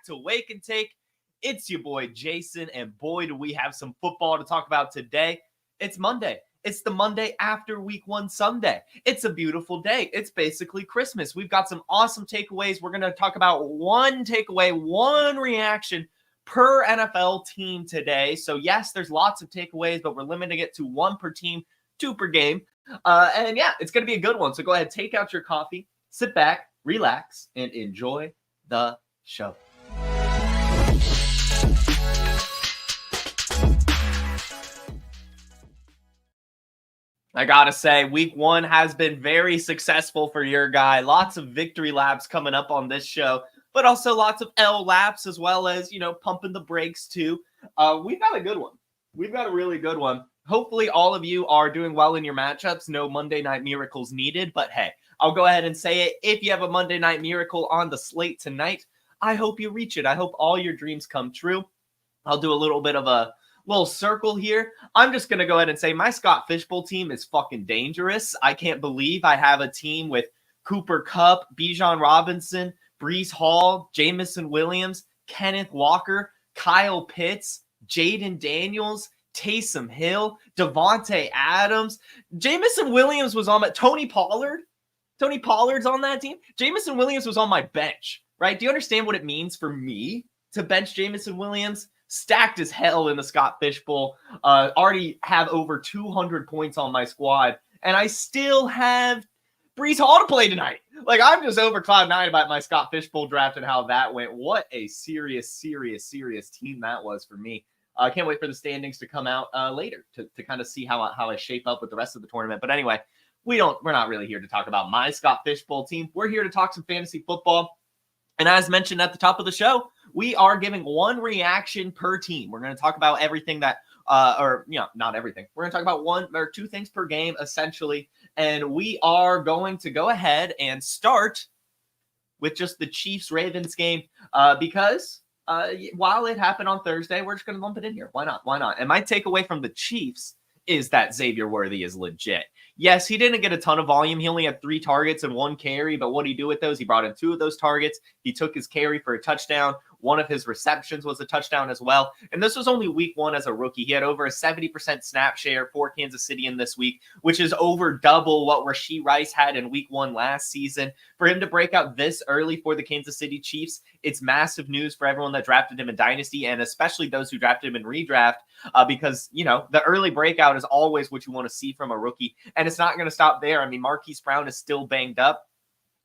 to Wake and Take. It's your boy Jason, and boy, do we have some football to talk about today. It's Monday. It's the Monday after week 1 Sunday. It's a beautiful day. It's basically Christmas. We've got some awesome takeaways. We're going to talk about one takeaway, one reaction per NFL team today. So yes, there's lots of takeaways, but we're limiting it to 1 per team, 2 per game. And yeah, it's going to be a good one. So go ahead, take out your coffee, sit back, relax, and enjoy the show. I gotta say, week 1 has been very successful for your guy. Lots of victory laps coming up on this show, but also lots of L laps as well as, pumping the brakes too. We've got a good one. We've got a really good one. Hopefully all of you are doing well in your matchups. No Monday Night Miracles needed, but hey, I'll go ahead and say it. If you have a Monday Night Miracle on the slate tonight, I hope you reach it. I hope all your dreams come true. I'll do a little bit of a little circle here. I'm just going to go ahead and say my Scott Fishbowl team is fucking dangerous. I can't believe I have a team with Cooper Kupp, Bijan Robinson, Breece Hall, Jameson Williams, Kenneth Walker, Kyle Pitts, Jaden Daniels, Taysom Hill, Devontae Adams. Jameson Williams was on my Tony Pollard. Tony Pollard's on that team. Jameson Williams was on my bench, right? Do you understand what it means for me to bench Jameson Williams? Stacked as hell in the Scott Fishbowl. Already have over 200 points on my squad, and I still have Breece Hall to play tonight. Like, I'm just over cloud 9 about my Scott Fishbowl draft and how that went. What a serious team that was for me. I can't wait for the standings to come out later to kind of see how I shape up with the rest of the tournament. But anyway, we're not really here to talk about my Scott Fishbowl team. We're here to talk some fantasy football. And as mentioned at the top of the show, we are giving 1 reaction per team. We're going to talk about everything that, not everything. We're going to talk about 1 or 2 things per game, essentially. And we are going to go ahead and start with just the Chiefs-Ravens game because while it happened on Thursday, we're just going to lump it in here. Why not? And my takeaway from the Chiefs is that Xavier Worthy is legit. Yes, he didn't get a ton of volume. He only had 3 targets and 1 carry, but what did he do with those? He brought in 2 of those targets. He took his carry for a touchdown. 1 of his receptions was a touchdown as well. And this was only week 1 as a rookie. He had over a 70% snap share for Kansas City in this week, which is over double what Rashee Rice had in week 1 last season. For him to break out this early for the Kansas City Chiefs, it's massive news for everyone that drafted him in Dynasty, and especially those who drafted him in redraft, because, the early breakout is always what you want to see from a rookie. And it's not going to stop there. I mean, Marquise Brown is still banged up.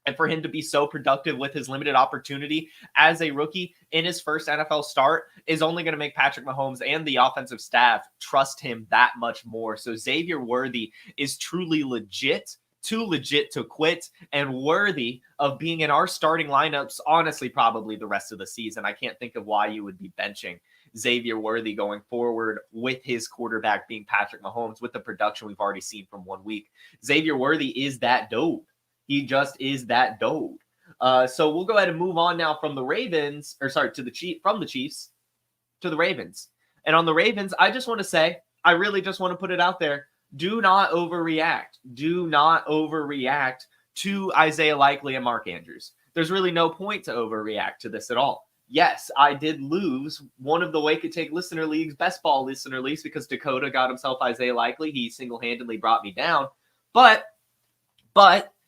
And for him to be so productive with his limited opportunity as a rookie in his first NFL start is only going to make Patrick Mahomes and the offensive staff trust him that much more. So Xavier Worthy is truly legit, too legit to quit, and worthy of being in our starting lineups, honestly, probably the rest of the season. I can't think of why you would be benching Xavier Worthy going forward with his quarterback being Patrick Mahomes with the production we've already seen from 1 week. Xavier Worthy is that dope. He just is that dope. So we'll go ahead and move on now from the Ravens, from the Chiefs to the Ravens. And on the Ravens, I just want to say, I really just want to put it out there. Do not overreact. Do not overreact to Isaiah Likely and Mark Andrews. There's really no point to overreact to this at all. Yes, I did lose one of the Wake and Take listener leagues, best ball listener leagues, because Dakota got himself Isaiah Likely. He single-handedly brought me down. But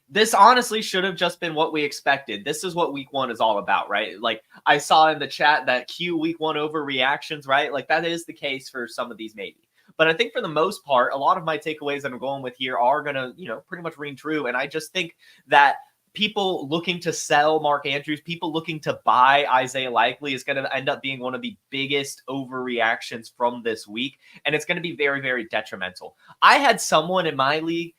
this honestly should have just been what we expected. This is what week 1 is all about, right? Like, I saw in the chat that week 1 overreactions, right? Like, that is the case for some of these maybe. But I think for the most part, a lot of my takeaways that I'm going with here are going to, pretty much ring true. And I just think that people looking to sell Mark Andrews, people looking to buy Isaiah Likely is going to end up being one of the biggest overreactions from this week. And it's going to be very, very detrimental. I had someone in my league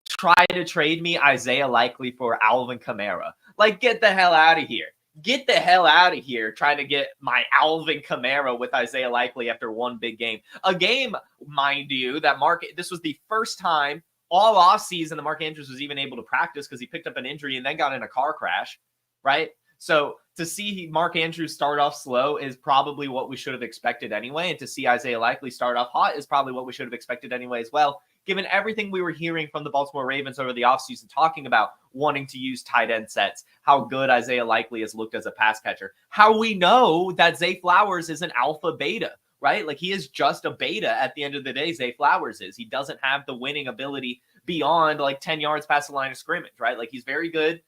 try to trade me Isaiah Likely for Alvin Kamara. Like, get the hell out of here. Get the hell out of here trying to get my Alvin Kamara with Isaiah Likely after 1 big game. A game, mind you, that this was the first time all offseason that Mark Andrews was even able to practice because he picked up an injury and then got in a car crash, right? So to see Mark Andrews start off slow is probably what we should have expected anyway. And to see Isaiah Likely start off hot is probably what we should have expected anyway as well. given everything we were hearing from the Baltimore Ravens over the offseason, talking about wanting to use tight end sets, how good Isaiah Likely has looked as a pass catcher, how we know that Zay Flowers is an alpha beta, right? Like, he is just a beta at the end of the day. Zay Flowers is. He doesn't have the winning ability beyond like 10 yards past the line of scrimmage, right? Like, he's very good.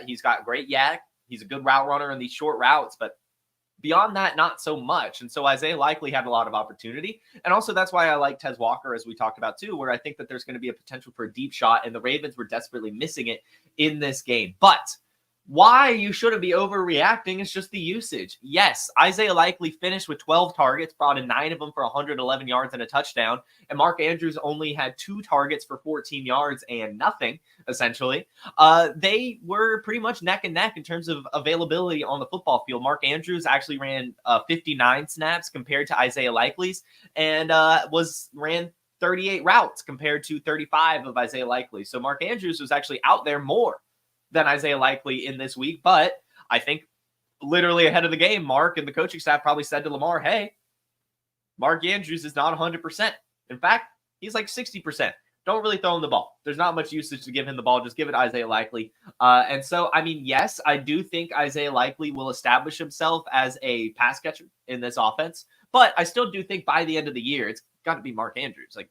He's got great yak. He's a good route runner in these short routes, but beyond that, not so much. And so Isaiah Likely had a lot of opportunity. And also that's why I like Tez Walker, as we talked about too, where I think that there's going to be a potential for a deep shot, and the Ravens were desperately missing it in this game. But why you shouldn't be overreacting is just the usage. Yes, Isaiah Likely finished with 12 targets, brought in 9 of them for 111 yards and a touchdown. And Mark Andrews only had 2 targets for 14 yards and nothing, essentially. They were pretty much neck and neck in terms of availability on the football field. Mark Andrews actually ran 59 snaps compared to Isaiah Likely's, and ran 38 routes compared to 35 of Isaiah Likely. So Mark Andrews was actually out there more than Isaiah Likely in this week. But I think literally ahead of the game, Mark and the coaching staff probably said to Lamar, hey, Mark Andrews is not 100%. In fact, he's like 60%. Don't really throw him the ball. There's not much usage to give him the ball. Just give it Isaiah Likely. And so, I mean, yes, I do think Isaiah Likely will establish himself as a pass catcher in this offense. But I still do think by the end of the year, it's got to be Mark Andrews. Like,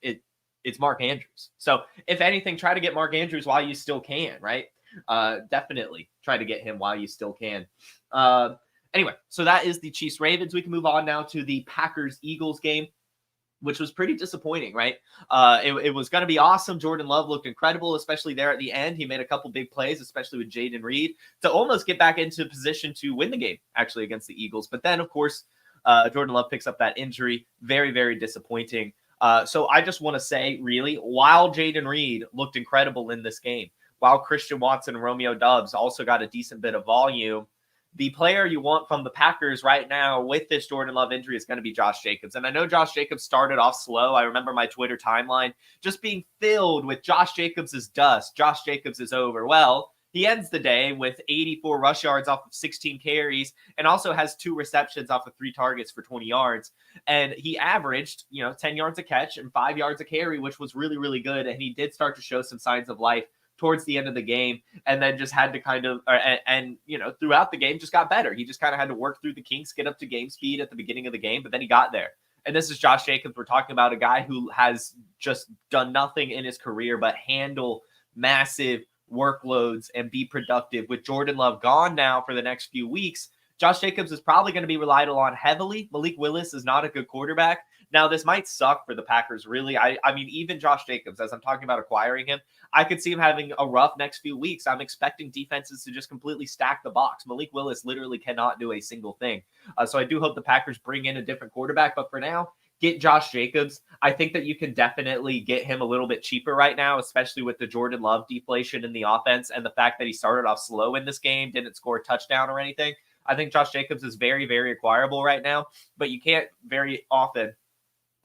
it's Mark Andrews. So if anything, try to get Mark Andrews while you still can, right? Definitely try to get him while you still can. Anyway, so that is the Chiefs Ravens. We can move on now to the Packers Eagles game, which was pretty disappointing, right? It was going to be awesome. Jordan Love looked incredible, especially there at the end. He made a couple big plays, especially with Jaden Reed, to almost get back into position to win the game, actually, against the Eagles. But then, of course, Jordan Love picks up that injury. Very, very disappointing. So I just want to say, really, while Jaden Reed looked incredible in this game, while Christian Watson and Romeo Doubs also got a decent bit of volume, the player you want from the Packers right now with this Jordan Love injury is going to be Josh Jacobs. And I know Josh Jacobs started off slow. I remember my Twitter timeline just being filled with Josh Jacobs is dust. Josh Jacobs is over. Well, he ends the day with 84 rush yards off of 16 carries and also has 2 receptions off of 3 targets for 20 yards. And he averaged, 10 yards a catch and 5 yards a carry, which was really, really good. And he did start to show some signs of life towards the end of the game, and then just had to kind of, throughout the game just got better. He just kind of had to work through the kinks, get up to game speed at the beginning of the game, but then he got there. And this is Josh Jacobs. We're talking about a guy who has just done nothing in his career but handle massive workloads and be productive. With Jordan Love gone now for the next few weeks, Josh Jacobs is probably going to be relied on heavily. Malik Willis is not a good quarterback. Now, this might suck for the Packers, really. I mean, even Josh Jacobs, as I'm talking about acquiring him, I could see him having a rough next few weeks. I'm expecting defenses to just completely stack the box. Malik Willis literally cannot do a single thing. So I do hope the Packers bring in a different quarterback. But for now, get Josh Jacobs. I think that you can definitely get him a little bit cheaper right now, especially with the Jordan Love deflation in the offense and the fact that he started off slow in this game, didn't score a touchdown or anything. I think Josh Jacobs is very, very acquirable right now, but you can't very often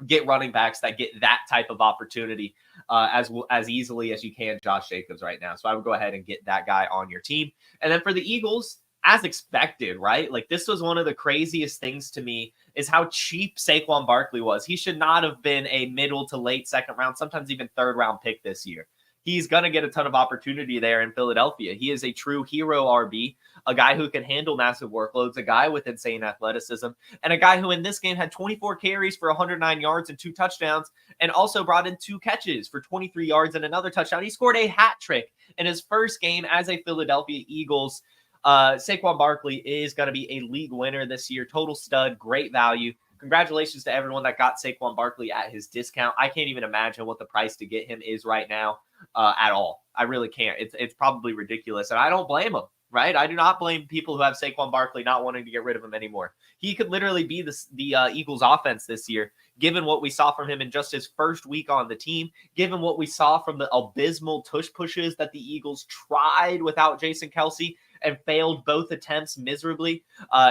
get running backs that get that type of opportunity as easily as you can Josh Jacobs right now. So I would go ahead and get that guy on your team. And then for the Eagles, as expected, right? Like, this was one of the craziest things to me is how cheap Saquon Barkley was. He should not have been a middle to late second round, sometimes even third round pick this year. He's going to get a ton of opportunity there in Philadelphia. He is a true hero RB, a guy who can handle massive workloads, a guy with insane athleticism, and a guy who in this game had 24 carries for 109 yards and 2 touchdowns, and also brought in 2 catches for 23 yards and another touchdown. He scored a hat trick in his first game as a Philadelphia Eagles. Saquon Barkley is going to be a league winner this year. Total stud, great value. Congratulations to everyone that got Saquon Barkley at his discount. I can't even imagine what the price to get him is right now at all. I really can't. It's probably ridiculous, and I don't blame him, right? I do not blame people who have Saquon Barkley not wanting to get rid of him anymore. He could literally be the Eagles offense this year, given what we saw from him in just his first week on the team, given what we saw from the abysmal tush pushes that the Eagles tried without Jason Kelce and failed both attempts miserably.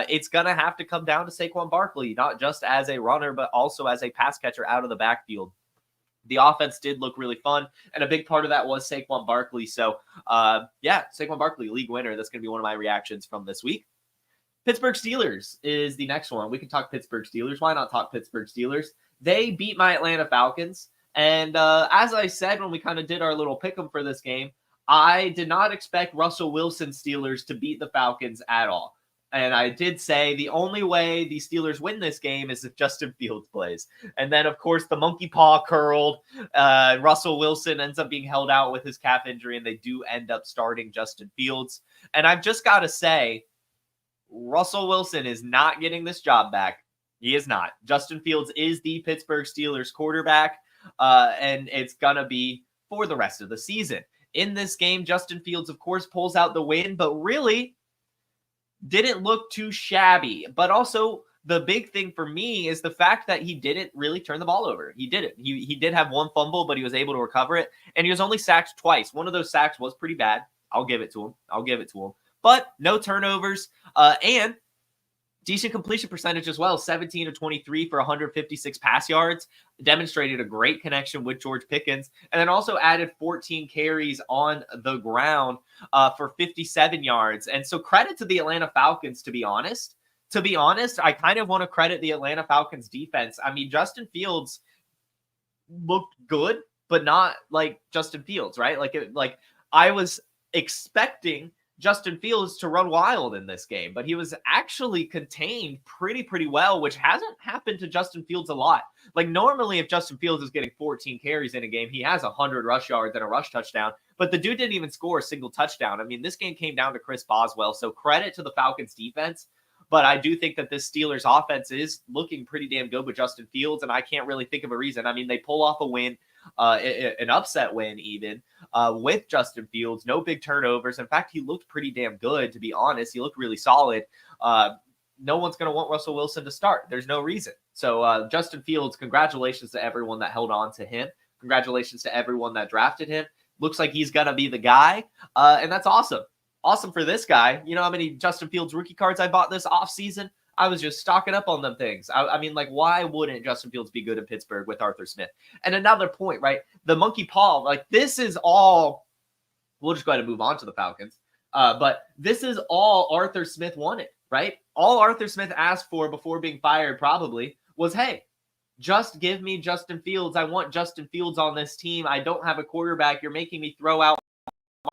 It's going to have to come down to Saquon Barkley, not just as a runner, but also as a pass catcher out of the backfield. The offense did look really fun, and a big part of that was Saquon Barkley. So, Saquon Barkley, league winner. That's going to be one of my reactions from this week. Pittsburgh Steelers is the next one. We can talk Pittsburgh Steelers. Why not talk Pittsburgh Steelers? They beat my Atlanta Falcons. And as I said when we kind of did our little pick'em for this game, I did not expect Russell Wilson Steelers to beat the Falcons at all. And I did say the only way the Steelers win this game is if Justin Fields plays. And then, of course, the monkey paw curled. Russell Wilson ends up being held out with his calf injury, and they do end up starting Justin Fields. And I've just got to say, Russell Wilson is not getting this job back. He is not. Justin Fields is the Pittsburgh Steelers quarterback, and it's going to be for the rest of the season. In this game, Justin Fields, of course, pulls out the win, but really didn't look too shabby. But also, the big thing for me is the fact that he didn't really turn the ball over. He didn't. He did have one fumble, but he was able to recover it, and he was only sacked twice. One of those sacks was pretty bad. I'll give it to him. But no turnovers, and decent completion percentage as well, 17 of 23 for 156 pass yards, demonstrated a great connection with George Pickens, and then also added 14 carries on the ground for 57 yards. And so credit to the Atlanta Falcons, to be honest. I kind of want to credit the Atlanta Falcons defense. I mean, Justin Fields looked good, but not like Justin Fields, right? Like I was expecting Justin Fields to run wild in this game, but he was actually contained pretty well, which hasn't happened to Justin Fields a lot. Like normally if Justin Fields is getting 14 carries in a game, he has 100 rush yards and a rush touchdown, but the dude didn't even score a single touchdown. I mean, this game came down to Chris Boswell, so credit to the Falcons defense, but I do think that this Steelers offense is looking pretty damn good with Justin Fields, and I can't really think of a reason. I mean, they pull off a win, an upset win even, with Justin Fields. No big turnovers. In fact, he looked pretty damn good, to be honest. He looked really solid. No one's going to want Russell Wilson to start. There's no reason. So Justin Fields, congratulations to everyone that held on to him. Congratulations to everyone that drafted him. Looks like he's going to be the guy, and that's awesome. Awesome for this guy. You know how many Justin Fields rookie cards I bought this offseason? I was just stocking up on them things. I mean, like, why wouldn't Justin Fields be good in Pittsburgh with Arthur Smith? And another point, right? The monkey paw, like, this is all, we'll just go ahead and move on to the Falcons. But this is all Arthur Smith wanted, right? All Arthur Smith asked for before being fired probably was, hey, just give me Justin Fields. I want Justin Fields on this team. I don't have a quarterback. You're making me throw out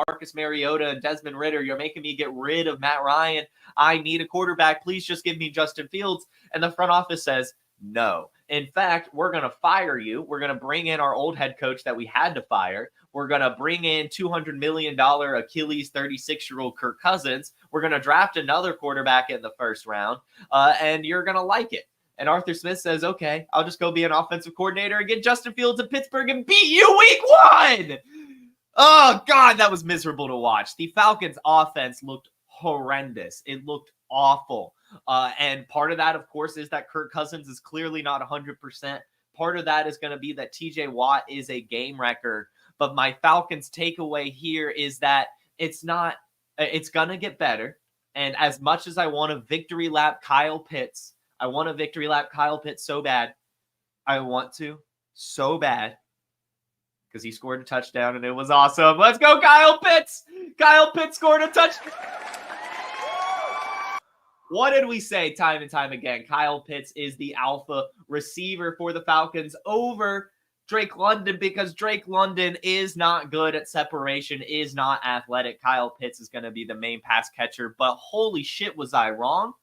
Marcus Mariota and Desmond Ridder. You're making me get rid of Matt Ryan. I need a quarterback. Please just give me Justin Fields. And the front office says, no. In fact, we're going to fire you. We're going to bring in our old head coach that we had to fire. We're going to bring in $200 million Achilles 36-year-old Kirk Cousins. We're going to draft another quarterback in the first round, and you're going to like it. And Arthur Smith says, okay, I'll just go be an offensive coordinator and get Justin Fields in Pittsburgh and beat you week one. Oh, God, that was miserable to watch. The Falcons' offense looked horrendous. It looked awful. And part of that, of course, is that Kirk Cousins is clearly not 100%. Part of that is going to be that TJ Watt is a game wrecker. But my Falcons' takeaway here is that it's going to get better. And as much as I want to victory lap Kyle Pitts, so bad. I want to so bad. Because he scored a touchdown and it was awesome. Let's go, Kyle Pitts! Kyle Pitts scored a touchdown. What did we say time and time again? Kyle Pitts is the alpha receiver for the Falcons over Drake London because Drake London is not good at separation, is not athletic. Kyle Pitts is going to be the main pass catcher, but holy shit, was I wrong?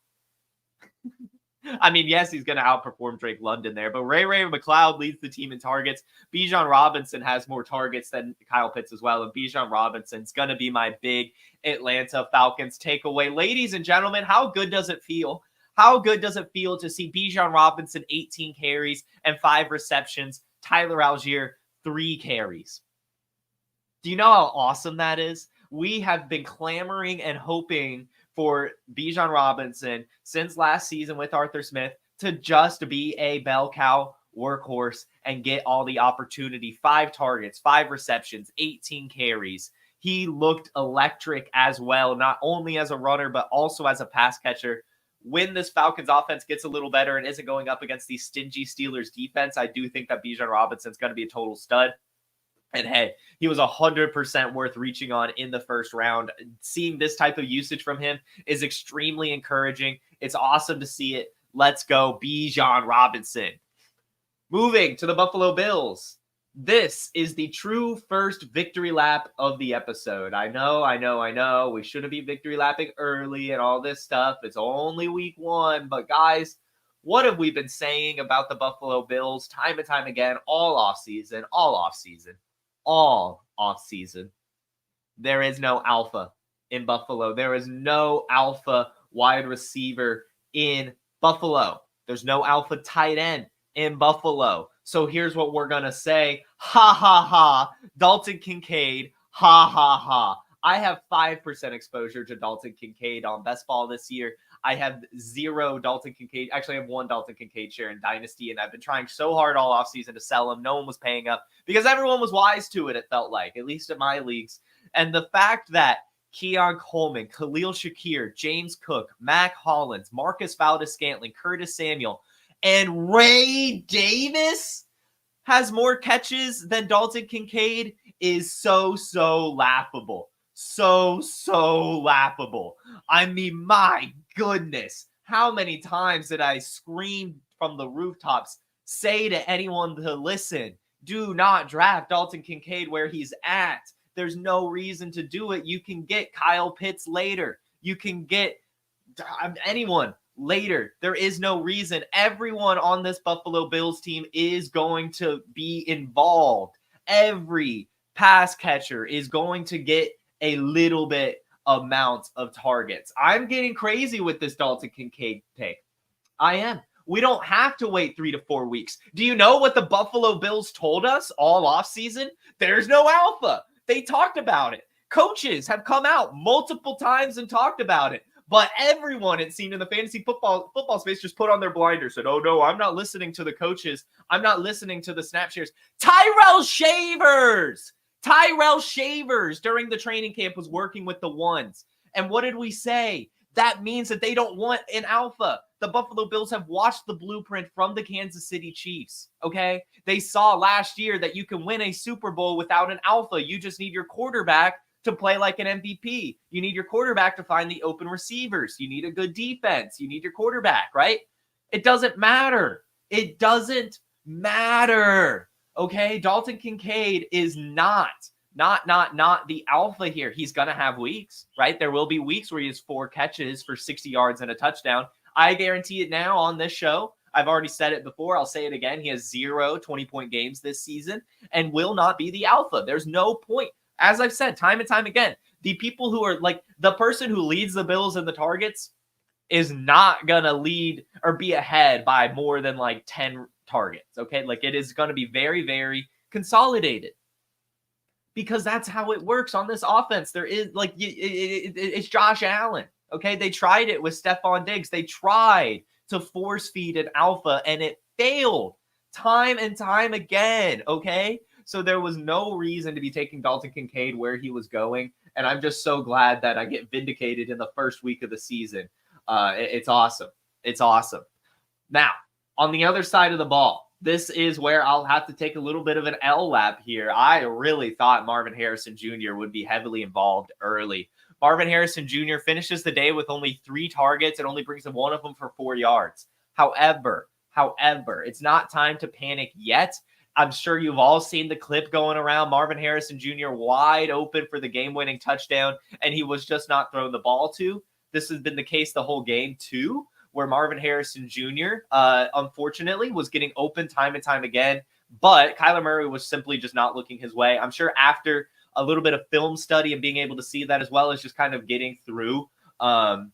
I mean, yes, he's going to outperform Drake London there, but Ray McLeod leads the team in targets. Bijan Robinson has more targets than Kyle Pitts as well, and Bijan Robinson's going to be my big Atlanta Falcons takeaway. Ladies and gentlemen, how good does it feel? How good does it feel to see Bijan Robinson 18 carries and 5 receptions, Tyler Algier 3 carries? Do you know how awesome that is? We have been clamoring and hoping for Bijan Robinson since last season with Arthur Smith to just be a bell cow workhorse and get all the opportunity. 5 targets, 5 receptions, 18 carries. He looked electric as well, not only as a runner, but also as a pass catcher. When this Falcons offense gets a little better and isn't going up against the stingy Steelers defense, I do think that Bijan Robinson's going to be a total stud. And hey, he was 100% worth reaching on in the first round. Seeing this type of usage from him is extremely encouraging. It's awesome to see it. Let's go, Bijan Robinson. Moving to the Buffalo Bills. This is the true first victory lap of the episode. I know. We shouldn't be victory lapping early and all this stuff. It's only week 1. But guys, what have we been saying about the Buffalo Bills time and time again, all offseason? There is no alpha in Buffalo. There is no alpha wide receiver in Buffalo. There's no alpha tight end in Buffalo. So here's what we're going to say. Ha, ha, ha. Dalton Kincaid. Ha, ha, ha. I have 5% exposure to Dalton Kincaid on Best Ball this year. I have 0 Dalton Kincaid. Actually, I have 1 Dalton Kincaid share in Dynasty, and I've been trying so hard all offseason to sell him. No one was paying up because everyone was wise to it, it felt like, at least in my leagues. And the fact that Keon Coleman, Khalil Shakir, James Cook, Mac Hollins, Marcus Valdez-Scantling, Curtis Samuel, and Ray Davis has more catches than Dalton Kincaid is so laughable. So laughable. I mean, my goodness. How many times did I scream from the rooftops, say to anyone to listen, do not draft Dalton Kincaid where he's at. There's no reason to do it. You can get Kyle Pitts later. You can get anyone later. There is no reason. Everyone on this Buffalo Bills team is going to be involved. Every pass catcher is going to get a little bit amount of targets. I'm getting crazy with this Dalton Kincaid pick. I am. We don't have to wait 3 to 4 weeks. Do you know what the Buffalo Bills told us all offseason? There's no alpha. They talked about it. Coaches have come out multiple times and talked about it. But everyone, it seemed, in the fantasy football space just put on their blinders, said, oh, no, I'm not listening to the coaches. I'm not listening to the snap shares. Tyrell Shavers during the training camp was working with the ones. And what did we say? That means that they don't want an alpha. The Buffalo Bills have watched the blueprint from the Kansas City Chiefs, okay? They saw last year that you can win a Super Bowl without an alpha. You just need your quarterback to play like an MVP. You need your quarterback to find the open receivers. You need a good defense. You need your quarterback, right? It doesn't matter. It doesn't matter, okay? Dalton Kincaid is not the alpha here. He's going to have weeks, right? There will be weeks where he has 4 catches for 60 yards and a touchdown. I guarantee it now on this show. I've already said it before. I'll say it again. He has 0 20-point games this season and will not be the alpha. There's no point. As I've said time and time again, the people who are like the person who leads the Bills in the targets is not going to lead or be ahead by more than like 10 targets. Okay. Like it is going to be very, very consolidated because that's how it works on this offense. There is like, it's Josh Allen. Okay. They tried it with Stephon Diggs. They tried to force feed an alpha and it failed time and time again. Okay. So there was no reason to be taking Dalton Kincaid where he was going. And I'm just so glad that I get vindicated in the first week of the season. It's awesome. It's awesome. Now, on the other side of the ball, this is where I'll have to take a little bit of an L lap here. I really thought Marvin Harrison Jr. would be heavily involved early. Marvin Harrison Jr. finishes the day with only 3 targets and only brings in one of them for 4 yards. However, it's not time to panic yet. I'm sure you've all seen the clip going around. Marvin Harrison Jr. wide open for the game-winning touchdown, and he was just not thrown the ball to. This has been the case the whole game, too, where Marvin Harrison Jr., unfortunately, was getting open time and time again, but Kyler Murray was simply just not looking his way. I'm sure after a little bit of film study and being able to see that, as well as just kind of getting through his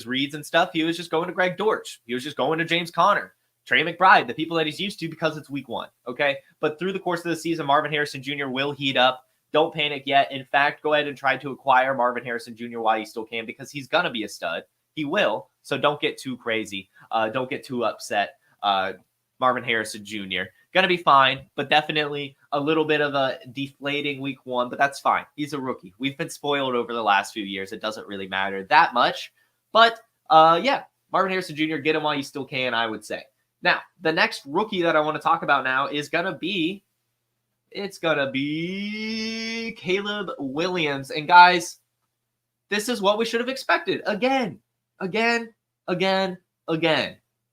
reads and stuff, he was just going to Greg Dortch. He was just going to James Conner, Trey McBride, the people that he's used to because it's week 1, okay? But through the course of the season, Marvin Harrison Jr. will heat up. Don't panic yet. In fact, go ahead and try to acquire Marvin Harrison Jr. while you still can because he's going to be a stud. He will, so don't get too crazy. Don't get too upset. Marvin Harrison Jr. Going to be fine, but definitely a little bit of a deflating week 1, but that's fine. He's a rookie. We've been spoiled over the last few years. It doesn't really matter that much. But, yeah, Marvin Harrison Jr., get him while you still can, I would say. Now, the next rookie that I want to talk about now is going to be Caleb Williams. And guys, this is what we should have expected. Again.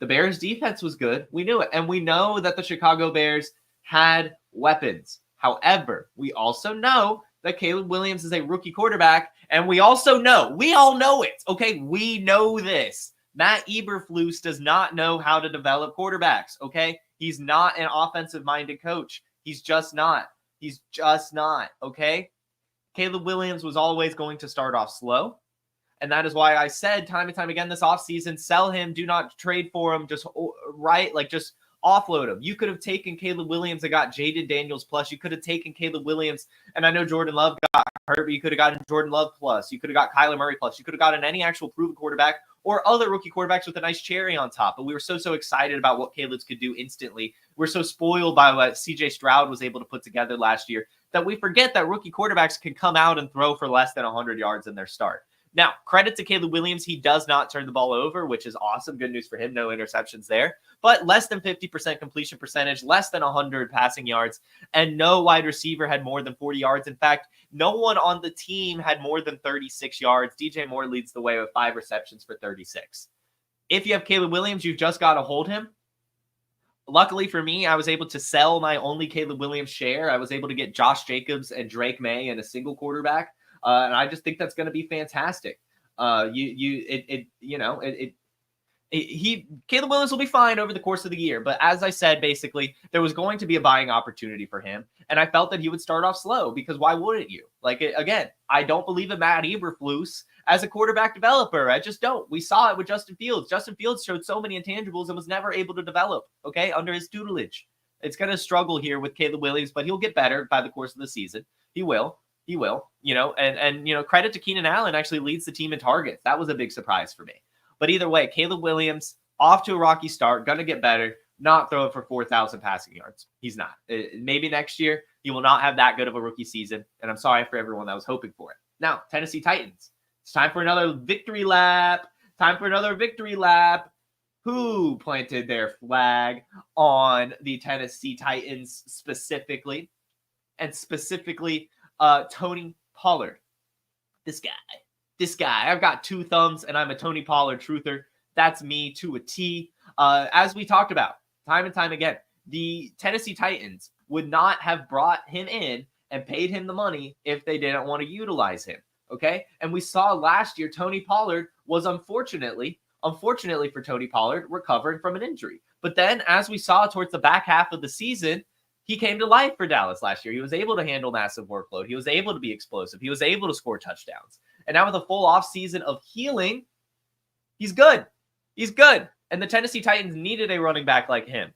The Bears defense was good. We knew it. And we know that the Chicago Bears had weapons. However, we also know that Caleb Williams is a rookie quarterback, and we all know it, okay? We know this. Matt Eberflus does not know how to develop quarterbacks, okay? He's not an offensive-minded coach. He's just not. Okay? Caleb Williams was always going to start off slow, and that is why I said time and time again this offseason, sell him, do not trade for him, just offload him. You could have taken Caleb Williams and got Jaden Daniels plus. You could have taken Caleb Williams, and I know Jordan Love got hurt, but you could have gotten Jordan Love plus. You could have got Kyler Murray plus. You could have gotten any actual proven quarterback or other rookie quarterbacks with a nice cherry on top. But we were so excited about what Caleb's could do instantly. We're so spoiled by what CJ Stroud was able to put together last year that we forget that rookie quarterbacks can come out and throw for less than 100 yards in their start. Now, credit to Caleb Williams. He does not turn the ball over, which is awesome. Good news for him. No interceptions there. But less than 50% completion percentage, less than 100 passing yards, and no wide receiver had more than 40 yards. In fact, no one on the team had more than 36 yards. DJ Moore leads the way with 5 receptions for 36. If you have Caleb Williams, you've just got to hold him. Luckily for me, I was able to sell my only Caleb Williams share. I was able to get Josh Jacobs and Drake May and a single quarterback. And I just think that's going to be fantastic. Caleb Williams will be fine over the course of the year. But as I said, basically, there was going to be a buying opportunity for him. And I felt that he would start off slow because why wouldn't you? Again, I don't believe in Matt Eberflus as a quarterback developer. I just don't. We saw it with Justin Fields. Justin Fields showed so many intangibles and was never able to develop, okay, under his tutelage. It's going to struggle here with Caleb Williams, but he'll get better by the course of the season. He will, credit to Keenan Allen actually leads the team in targets. That was a big surprise for me. But either way, Caleb Williams off to a rocky start, going to get better, not throw it for 4,000 passing yards. He's not. Maybe next year he will not have that good of a rookie season, and I'm sorry for everyone that was hoping for it. Now, Tennessee Titans. It's time for another victory lap. Who planted their flag on the Tennessee Titans specifically? And specifically, Tony Pollard. This guy. I've got 2 thumbs, and I'm a Tony Pollard truther. That's me to a T. As we talked about time and time again, the Tennessee Titans would not have brought him in and paid him the money if they didn't want to utilize him. Okay? And we saw last year Tony Pollard was unfortunately for Tony Pollard, recovering from an injury. But then as we saw towards the back half of the season, he came to life for Dallas last year. He was able to handle massive workload. He was able to be explosive. He was able to score touchdowns. And now with a full offseason of healing, he's good. And the Tennessee Titans needed a running back like him.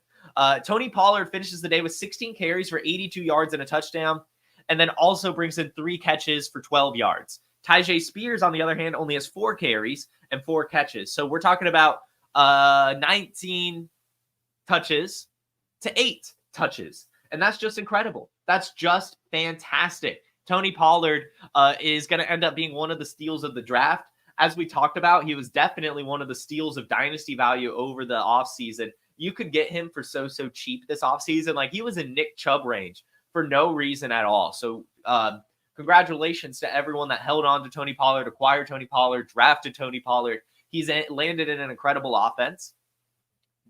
Tony Pollard finishes the day with 16 carries for 82 yards and a touchdown, and then also brings in 3 catches for 12 yards. Tyjae Spears, on the other hand, only has 4 carries and 4 catches. So we're talking about 19 touches to 8 touches. And that's just incredible. That's just fantastic. Tony Pollard is going to end up being one of the steals of the draft. As we talked about, he was definitely one of the steals of dynasty value over the offseason. You could get him for so cheap this offseason. Like, he was in Nick Chubb range for no reason at all. So congratulations to everyone that held on to Tony Pollard, acquired Tony Pollard, drafted Tony Pollard. He's landed in an incredible offense.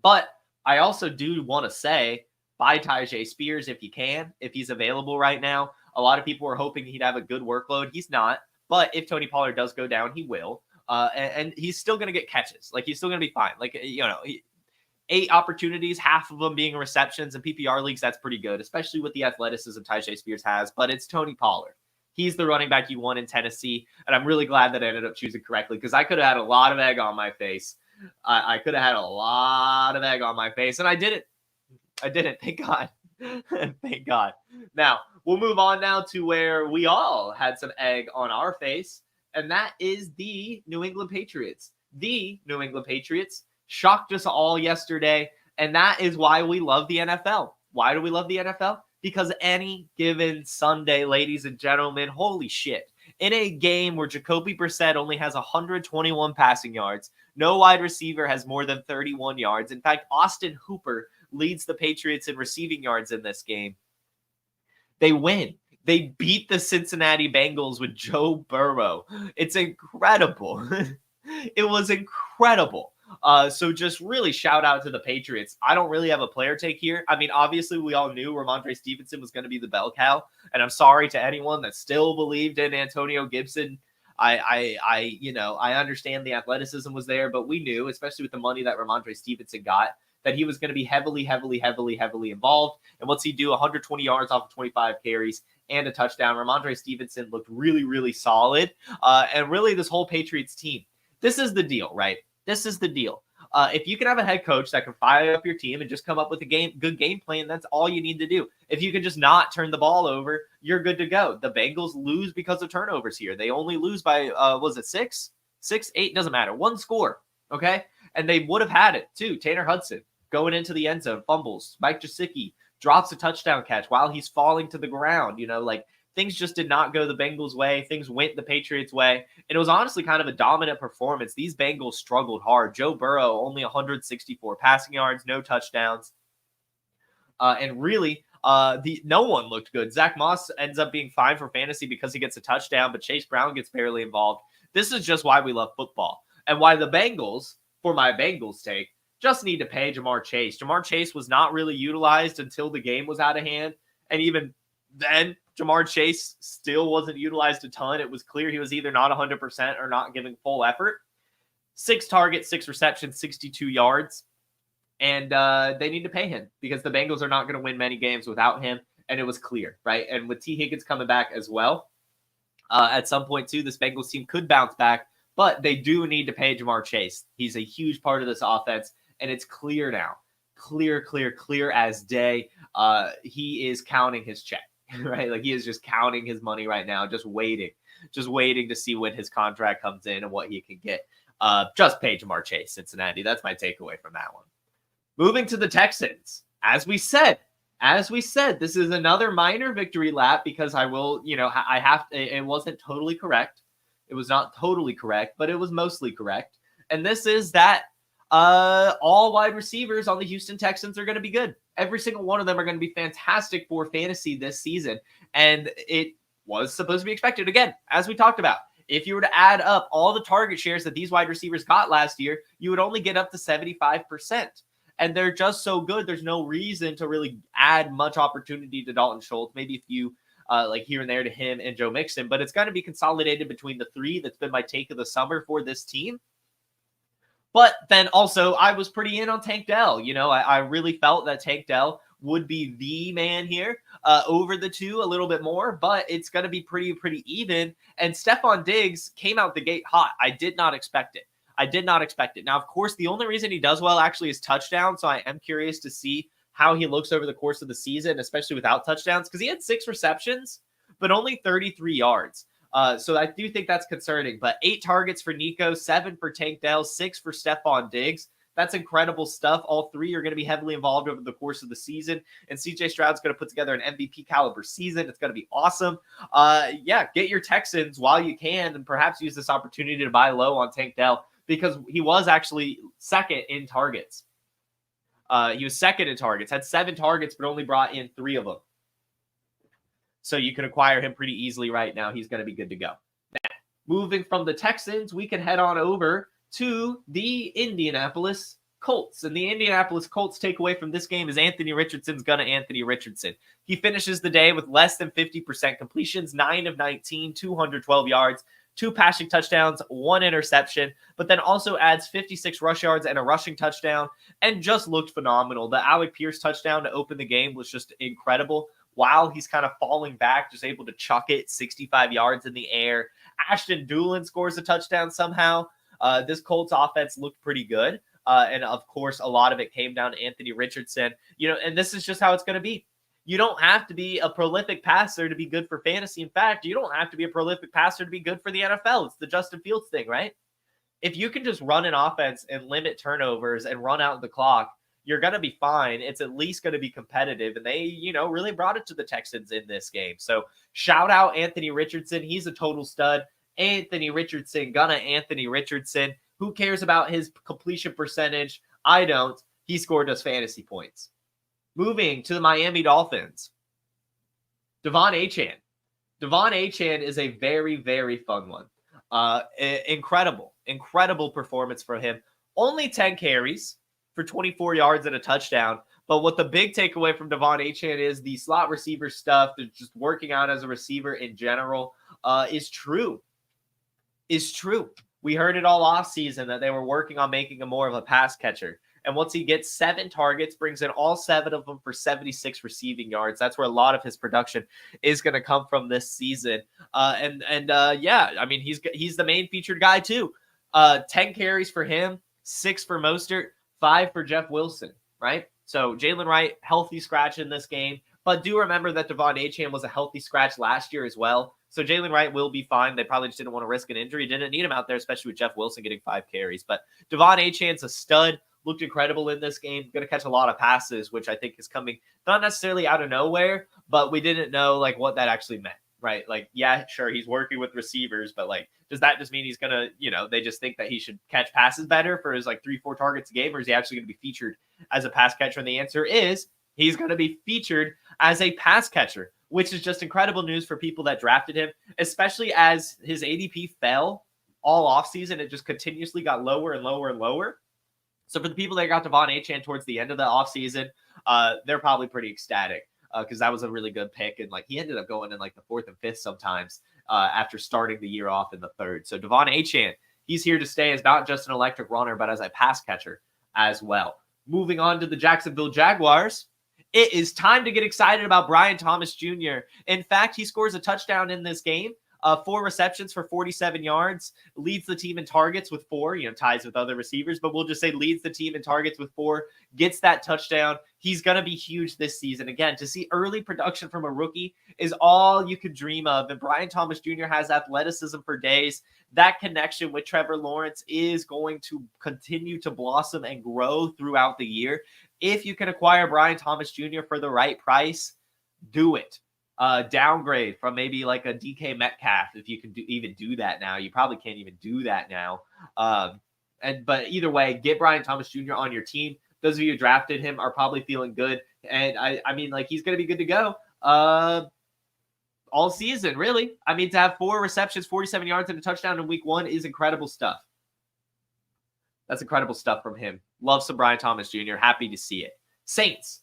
But I also do want to say, buy Tyjae Spears if you can, if he's available right now. A lot of people were hoping he'd have a good workload. He's not. But if Tony Pollard does go down, he will. And he's still going to get catches. Like, he's still going to be fine. 8 opportunities, half of them being receptions. In PPR leagues, that's pretty good, especially with the athleticism Tyjae Spears has. But it's Tony Pollard. He's the running back you want in Tennessee. And I'm really glad that I ended up choosing correctly, because I could have had a lot of egg on my face. I could have had a lot of egg on my face, and I didn't. Thank God. Thank God. Now, we'll move on now to where we all had some egg on our face, and that is the New England Patriots. The New England Patriots shocked us all yesterday, and that is why we love the NFL. Why do we love the NFL? Because any given Sunday, ladies and gentlemen, holy shit. In a game where Jacoby Brissett only has 121 passing yards, no wide receiver has more than 31 yards. In fact, Austin Hooper leads the Patriots in receiving yards in this game. They win. They beat the Cincinnati Bengals with Joe Burrow. It's incredible. It was incredible. So just really shout out to the Patriots. I don't really have a player take here. I mean, obviously we all knew Ramondre Stevenson was going to be the bell cow, and I'm sorry to anyone that still believed in Antonio Gibson. I understand the athleticism was there, but we knew, especially with the money that Ramondre Stevenson got, that he was going to be heavily involved. And what's he do? 120 yards off of 25 carries and a touchdown. Ramondre Stevenson looked really, really solid. And really this whole Patriots team, this is the deal, right? This is the deal. If you can have a head coach that can fire up your team and just come up with a good game plan, that's all you need to do. If you can just not turn the ball over, you're good to go. The Bengals lose because of turnovers here. They only lose by, was it 6, 8? Doesn't matter. One score, okay? And they would have had it too. Tanner Hudson going into the end zone, fumbles. Mike Gesicki drops a touchdown catch while he's falling to the ground. Things just did not go the Bengals' way. Things went the Patriots' way. And it was honestly kind of a dominant performance. These Bengals struggled hard. Joe Burrow, only 164 passing yards, no touchdowns. And really, no one looked good. Zach Moss ends up being fine for fantasy because he gets a touchdown, but Chase Brown gets barely involved. This is just why we love football. And why the Bengals, for my Bengals take, just need to pay Jamar Chase. Jamar Chase was not really utilized until the game was out of hand. And even then, Jamar Chase still wasn't utilized a ton. It was clear he was either not 100% or not giving full effort. 6 targets, 6 receptions, 62 yards. And they need to pay him because the Bengals are not going to win many games without him. And it was clear, right? And with T. Higgins coming back as well, at some point too, this Bengals team could bounce back. But they do need to pay Jamar Chase. He's a huge part of this offense. And it's clear now. Clear as day. He is counting his check. Right? Like he is just counting his money right now, just waiting to see when his contract comes in and what he can get. Just pay Jamar Chase, Cincinnati. That's my takeaway from that one. Moving to the Texans. As we said, this is another minor victory lap because it wasn't totally correct. It was not totally correct, but it was mostly correct. And this is that all wide receivers on the Houston Texans are going to be good. Every single one of them are going to be fantastic for fantasy this season. And it was supposed to be expected. Again, as we talked about, if you were to add up all the target shares that these wide receivers got last year, you would only get up to 75%. And they're just so good. There's no reason to really add much opportunity to Dalton Schultz. Maybe a few like here and there to him and Joe Mixon. But it's going to be consolidated between the 3. That's been my take of the summer for this team. But then also, I was pretty in on Tank Dell. I really felt that Tank Dell would be the man here over the 2 a little bit more, but it's going to be pretty even. And Stephon Diggs came out the gate hot. I did not expect it. Now, of course, the only reason he does well actually is touchdown. So I am curious to see how he looks over the course of the season, especially without touchdowns, because he had 6 receptions, but only 33 yards. So I do think that's concerning, but 8 targets for Nico, 7 for Tank Dell, 6 for Stephon Diggs. That's incredible stuff. All 3 are going to be heavily involved over the course of the season, and CJ Stroud's going to put together an MVP caliber season. It's going to be awesome. Get your Texans while you can, and perhaps use this opportunity to buy low on Tank Dell because he was actually second in targets. He was second in targets, had 7 targets, but only brought in 3 of them. So you can acquire him pretty easily right now. He's going to be good to go. Now, moving from the Texans, we can head on over to the Indianapolis Colts. And the Indianapolis Colts takeaway from this game is Anthony Richardson's going to Anthony Richardson. He finishes the day with less than 50% completions, 9 of 19, 212 yards, 2 passing touchdowns, 1 interception, but then also adds 56 rush yards and a rushing touchdown and just looked phenomenal. The Alec Pierce touchdown to open the game was just incredible. While he's kind of falling back, just able to chuck it 65 yards in the air. Ashton Dulin scores a touchdown somehow. This Colts offense looked pretty good. And of course, a lot of it came down to Anthony Richardson. And this is just how it's going to be. You don't have to be a prolific passer to be good for fantasy. In fact, you don't have to be a prolific passer to be good for the NFL. It's the Justin Fields thing, right? If you can just run an offense and limit turnovers and run out the clock, you're going to be fine. It's at least going to be competitive. And they, really brought it to the Texans in this game. So shout out Anthony Richardson. He's a total stud. Anthony Richardson, Anthony Richardson. Who cares about his completion percentage? I don't. He scored us fantasy points. Moving to the Miami Dolphins. Devon Achane. Devon Achane is a very, very fun one. Incredible performance for him. Only 10 carries for 24 yards and a touchdown. But what the big takeaway from Devon Achane is the slot receiver stuff, just working out as a receiver in general, is true. Is true. We heard it all off season that they were working on making him more of a pass catcher. And once he gets 7 targets, brings in all 7 of them for 76 receiving yards. That's where a lot of his production is going to come from this season. Yeah, I mean, he's the main featured guy too. 10 carries for him, 6 for Mostert, 5 for Jeff Wilson, right? So Jalen Wright, healthy scratch in this game. But do remember that Devon Achane was a healthy scratch last year as well. So Jalen Wright will be fine. They probably just didn't want to risk an injury. Didn't need him out there, especially with Jeff Wilson getting 5 carries. But Devon Achane's a stud. Looked incredible in this game. Going to catch a lot of passes, which I think is coming not necessarily out of nowhere, but we didn't know like what that actually meant, right? Like, yeah, sure, he's working with receivers, but like, does that just mean he's going to, they just think that he should catch passes better for his like 3-4 targets a game, or is he actually going to be featured as a pass catcher? And the answer is he's going to be featured as a pass catcher, which is just incredible news for people that drafted him, especially as his ADP fell all offseason. It just continuously got lower and lower and lower. So for the people that got Devon Achane towards the end of the offseason, they're probably pretty ecstatic because that was a really good pick. And like he ended up going in like the 4th and 5th sometimes after starting the year off in the 3rd. So Devon Achane, he's here to stay as not just an electric runner, but as a pass catcher as well. Moving on to the Jacksonville Jaguars. It is time to get excited about Brian Thomas Jr. In fact, he scores a touchdown in this game. 4 receptions for 47 yards, leads the team in targets with 4, ties with other receivers, but we'll just say leads the team in targets with 4, gets that touchdown. He's going to be huge this season. Again, to see early production from a rookie is all you could dream of. And Brian Thomas Jr. has athleticism for days. That connection with Trevor Lawrence is going to continue to blossom and grow throughout the year. If you can acquire Brian Thomas Jr. for the right price, do it. Downgrade from maybe like a DK Metcalf if you can even do that now. You probably can't even do that now. But either way, get Brian Thomas Jr. on your team. Those of you who drafted him are probably feeling good. And I mean, like he's going to be good to go all season, really. I mean, to have 4 receptions, 47 yards, and a touchdown in week 1 is incredible stuff. That's incredible stuff from him. Love some Brian Thomas Jr. Happy to see it. Saints.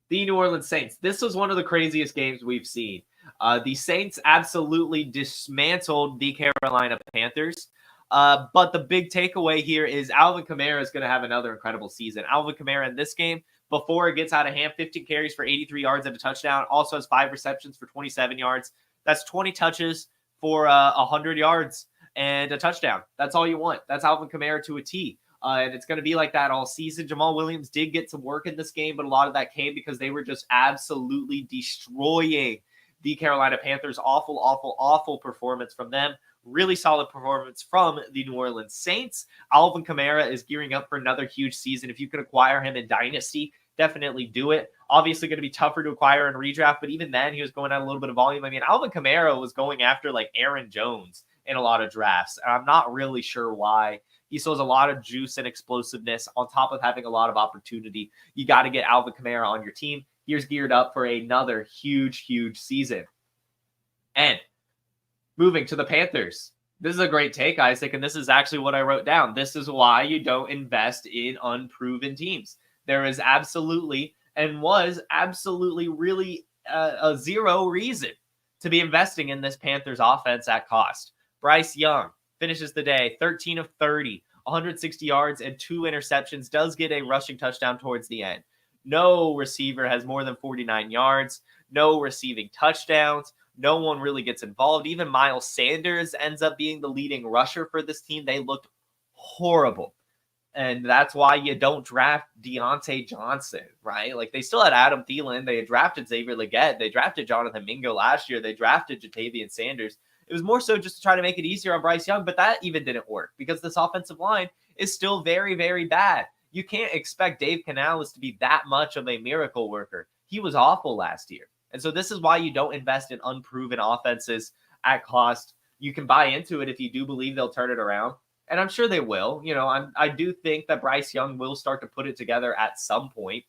The New Orleans Saints. This was one of the craziest games we've seen. The Saints absolutely dismantled the Carolina Panthers. But the big takeaway here is Alvin Kamara is going to have another incredible season. Alvin Kamara in this game, before it gets out of hand, 15 carries for 83 yards and a touchdown. Also has 5 receptions for 27 yards. That's 20 touches for 100 yards and a touchdown. That's all you want. That's Alvin Kamara to a T. And it's going to be like that all season. Jamal Williams did get some work in this game, but a lot of that came because they were just absolutely destroying the Carolina Panthers. Awful, awful, awful performance from them. Really solid performance from the New Orleans Saints. Alvin Kamara is gearing up for another huge season. If you can acquire him in Dynasty, definitely do it. Obviously going to be tougher to acquire in redraft, but even then he was going at a little bit of volume. I mean, Alvin Kamara was going after like Aaron Jones in a lot of drafts, and I'm not really sure why. He still has a lot of juice and explosiveness on top of having a lot of opportunity. You got to get Alvin Kamara on your team. He's geared up for another huge, huge season. And moving to the Panthers. This is a great take, Isaac, and this is actually what I wrote down. This is why you don't invest in unproven teams. There is absolutely and was absolutely really a zero reason to be investing in this Panthers offense at cost. Bryce Young finishes the day 13 of 30, 160 yards and 2 interceptions, does get a rushing touchdown towards the end. No receiver has more than 49 yards, no receiving touchdowns. No one really gets involved. Even Miles Sanders ends up being the leading rusher for this team. They looked horrible. And that's why you don't draft Deontay Johnson, right? Like they still had Adam Thielen. They had drafted Xavier Legette. They drafted Jonathan Mingo last year. They drafted Jatavian Sanders. It was more so just to try to make it easier on Bryce Young, but that even didn't work because this offensive line is still very, very bad. You can't expect Dave Canales to be that much of a miracle worker. He was awful last year. And so this is why you don't invest in unproven offenses at cost. You can buy into it if you do believe they'll turn it around. And I'm sure they will. I do think that Bryce Young will start to put it together at some point.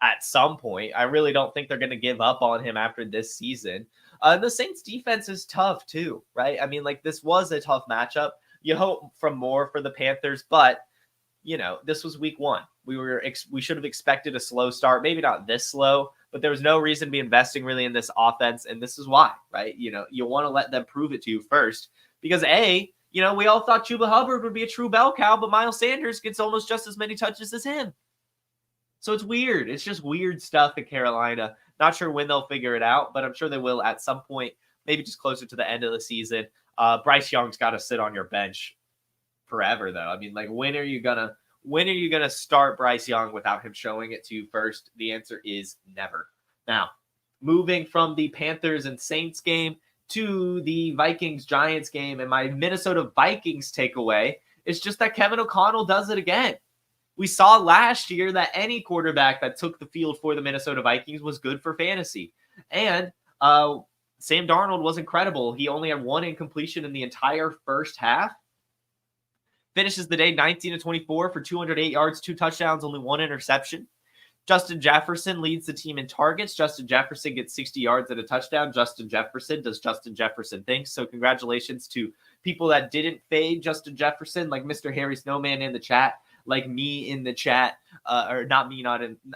I really don't think they're going to give up on him after this season. The Saints defense is tough too, right? I mean, like this was a tough matchup. You hope from more for the Panthers, but you know, this was week 1. We should have expected a slow start, maybe not this slow, but there was no reason to be investing really in this offense, and this is why, right? You know, you want to let them prove it to you first because you know, we all thought Chuba Hubbard would be a true bell cow, but Miles Sanders gets almost just as many touches as him. So it's weird. It's just weird stuff in Carolina. Not sure when they'll figure it out, but I'm sure they will at some point, maybe just closer to the end of the season. Bryce Young's got to sit on your bench forever, though. I mean, like, when are you gonna start Bryce Young without him showing it to you first? The answer is never. Now, moving from the Panthers and Saints game to the Vikings-Giants game, and my Minnesota Vikings takeaway is just that Kevin O'Connell does it again. We saw last year that any quarterback that took the field for the Minnesota Vikings was good for fantasy. And Sam Darnold was incredible. He only had 1 incompletion in the entire first half. Finishes the day 19-24 for 208 yards, 2 touchdowns, only 1 interception. Justin Jefferson leads the team in targets. Justin Jefferson gets 60 yards and a touchdown. Justin Jefferson does Justin Jefferson things. So congratulations to people that didn't fade Justin Jefferson, like Mr. Harry Snowman in the chat, like me in the chat, or not me,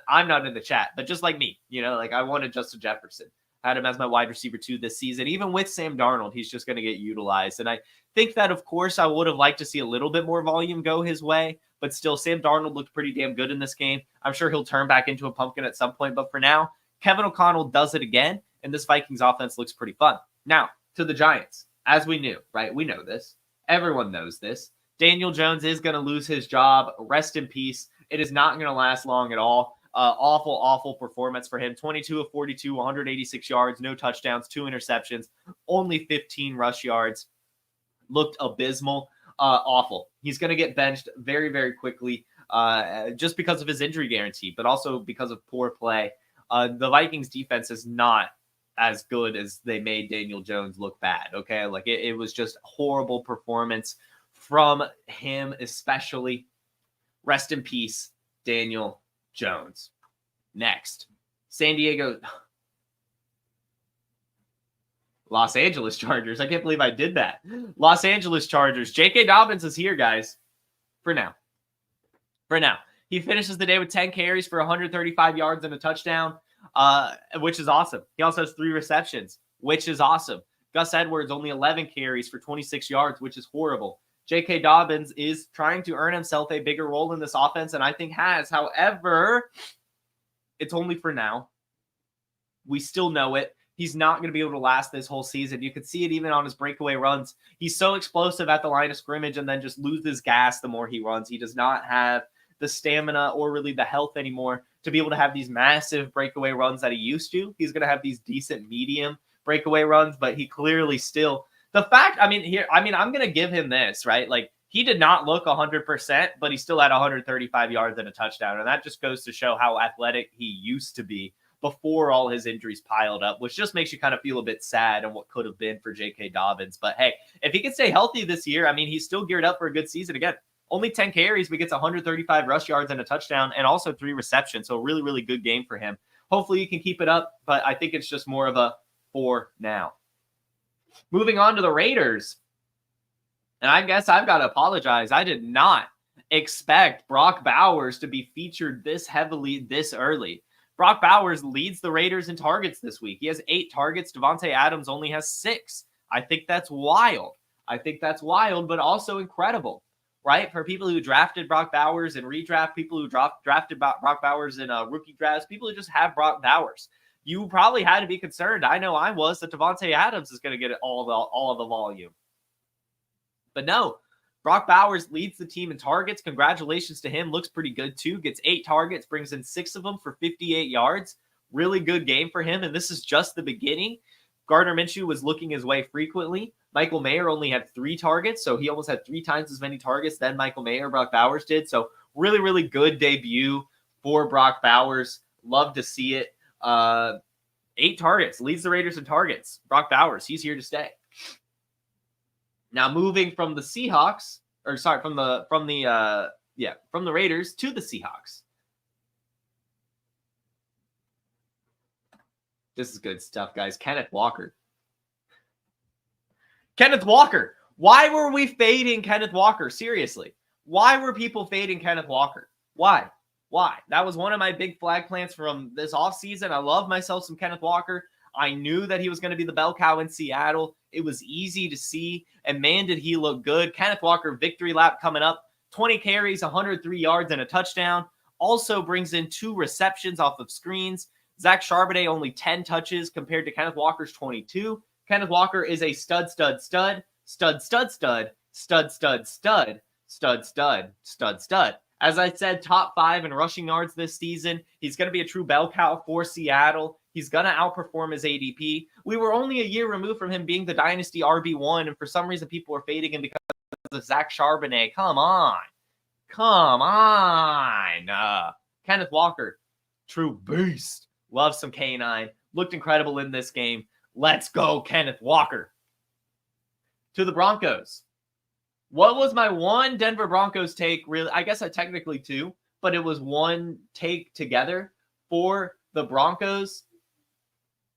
I'm not in the chat, but just like me, you know, like I wanted Justin Jefferson. I had him as my wide receiver 2 this season. Even with Sam Darnold, he's just going to get utilized. And I think that, of course, I would have liked to see a little bit more volume go his way, but still, Sam Darnold looked pretty damn good in this game. I'm sure he'll turn back into a pumpkin at some point, but for now, Kevin O'Connell does it again, and this Vikings offense looks pretty fun. Now, to the Giants, as we knew, right? We know this. Everyone knows this. Daniel Jones is going to lose his job. Rest in peace. It is not going to last long at all. Awful performance for him. 22 of 42, 186 yards, no touchdowns, 2 interceptions, only 15 rush yards. Looked abysmal. Awful. He's going to get benched very, very quickly just because of his injury guarantee, but also because of poor play. The Vikings defense is not as good as they made Daniel Jones look bad, okay? Like, it was just horrible performance from him, especially. Rest in peace, Daniel Jones. Next, Los Angeles Chargers. I can't believe I did that. Los Angeles Chargers. J.K. Dobbins is here, guys. For now. He finishes the day with 10 carries for 135 yards and a touchdown, which is awesome. He also has 3 receptions, which is awesome. Gus Edwards, only 11 carries for 26 yards, which is horrible. J.K. Dobbins is trying to earn himself a bigger role in this offense, and I think has. However, it's only for now. We still know it. He's not going to be able to last this whole season. You can see it even on his breakaway runs. He's so explosive at the line of scrimmage and then just loses gas the more he runs. He does not have the stamina or really the health anymore to be able to have these massive breakaway runs that he used to. He's going to have these decent medium breakaway runs, but he clearly still... I'm going to give him this, right? Like, he did not look 100%, but he still had 135 yards and a touchdown. And that just goes to show how athletic he used to be before all his injuries piled up, which just makes you kind of feel a bit sad on what could have been for J.K. Dobbins. But hey, if he can stay healthy this year, I mean, he's still geared up for a good season. Again, only 10 carries, but gets 135 rush yards and a touchdown and also 3 receptions. So a really, really good game for him. Hopefully he can keep it up, but I think it's just more of a for now. Moving on to the Raiders. And I guess I've got to apologize. I did not expect Brock Bowers to be featured this heavily this early. Brock Bowers leads the Raiders in targets this week. He has 8 targets. Devontae Adams only has 6. I think that's wild. But also incredible, right? For people who drafted Brock Bowers and redraft, people who drafted Brock Bowers in rookie drafts, people who just have Brock Bowers. You probably had to be concerned. I know I was, that Devontae Adams is going to get all of the volume. But no, Brock Bowers leads the team in targets. Congratulations to him. Looks pretty good too. Gets 8 targets, brings in 6 of them for 58 yards. Really good game for him, and this is just the beginning. Gardner Minshew was looking his way frequently. Michael Mayer only had 3 targets, so he almost had 3 times as many targets than Michael Mayer, Brock Bowers did. So really, really good debut for Brock Bowers. Love to see it. 8 targets, leads the Raiders in targets. Brock Bowers, he's here to stay. Now moving from the Seahawks, from the Raiders to the Seahawks. This is good stuff, guys. Kenneth Walker. Why were we fading Kenneth Walker? Seriously. Why were people fading Kenneth Walker? Why? That was one of my big flag plants from this offseason. I love myself some Kenneth Walker. I knew that he was going to be the bell cow in Seattle. It was easy to see. And man, did he look good. Kenneth Walker, victory lap coming up. 20 carries, 103 yards, and a touchdown. Also brings in 2 receptions off of screens. Zach Charbonnet only 10 touches compared to Kenneth Walker's 22. Kenneth Walker is a stud. As I said, top 5 in rushing yards this season. He's going to be a true bell cow for Seattle. He's going to outperform his ADP. We were only a year removed from him being the dynasty RB1, and for some reason people were fading him because of Zach Charbonnet. Come on. Kenneth Walker, true beast. Love some K9. Looked incredible in this game. Let's go, Kenneth Walker. To the Broncos. What was my one Denver Broncos take? Really, I guess I technically 2, but it was one take together for the Broncos.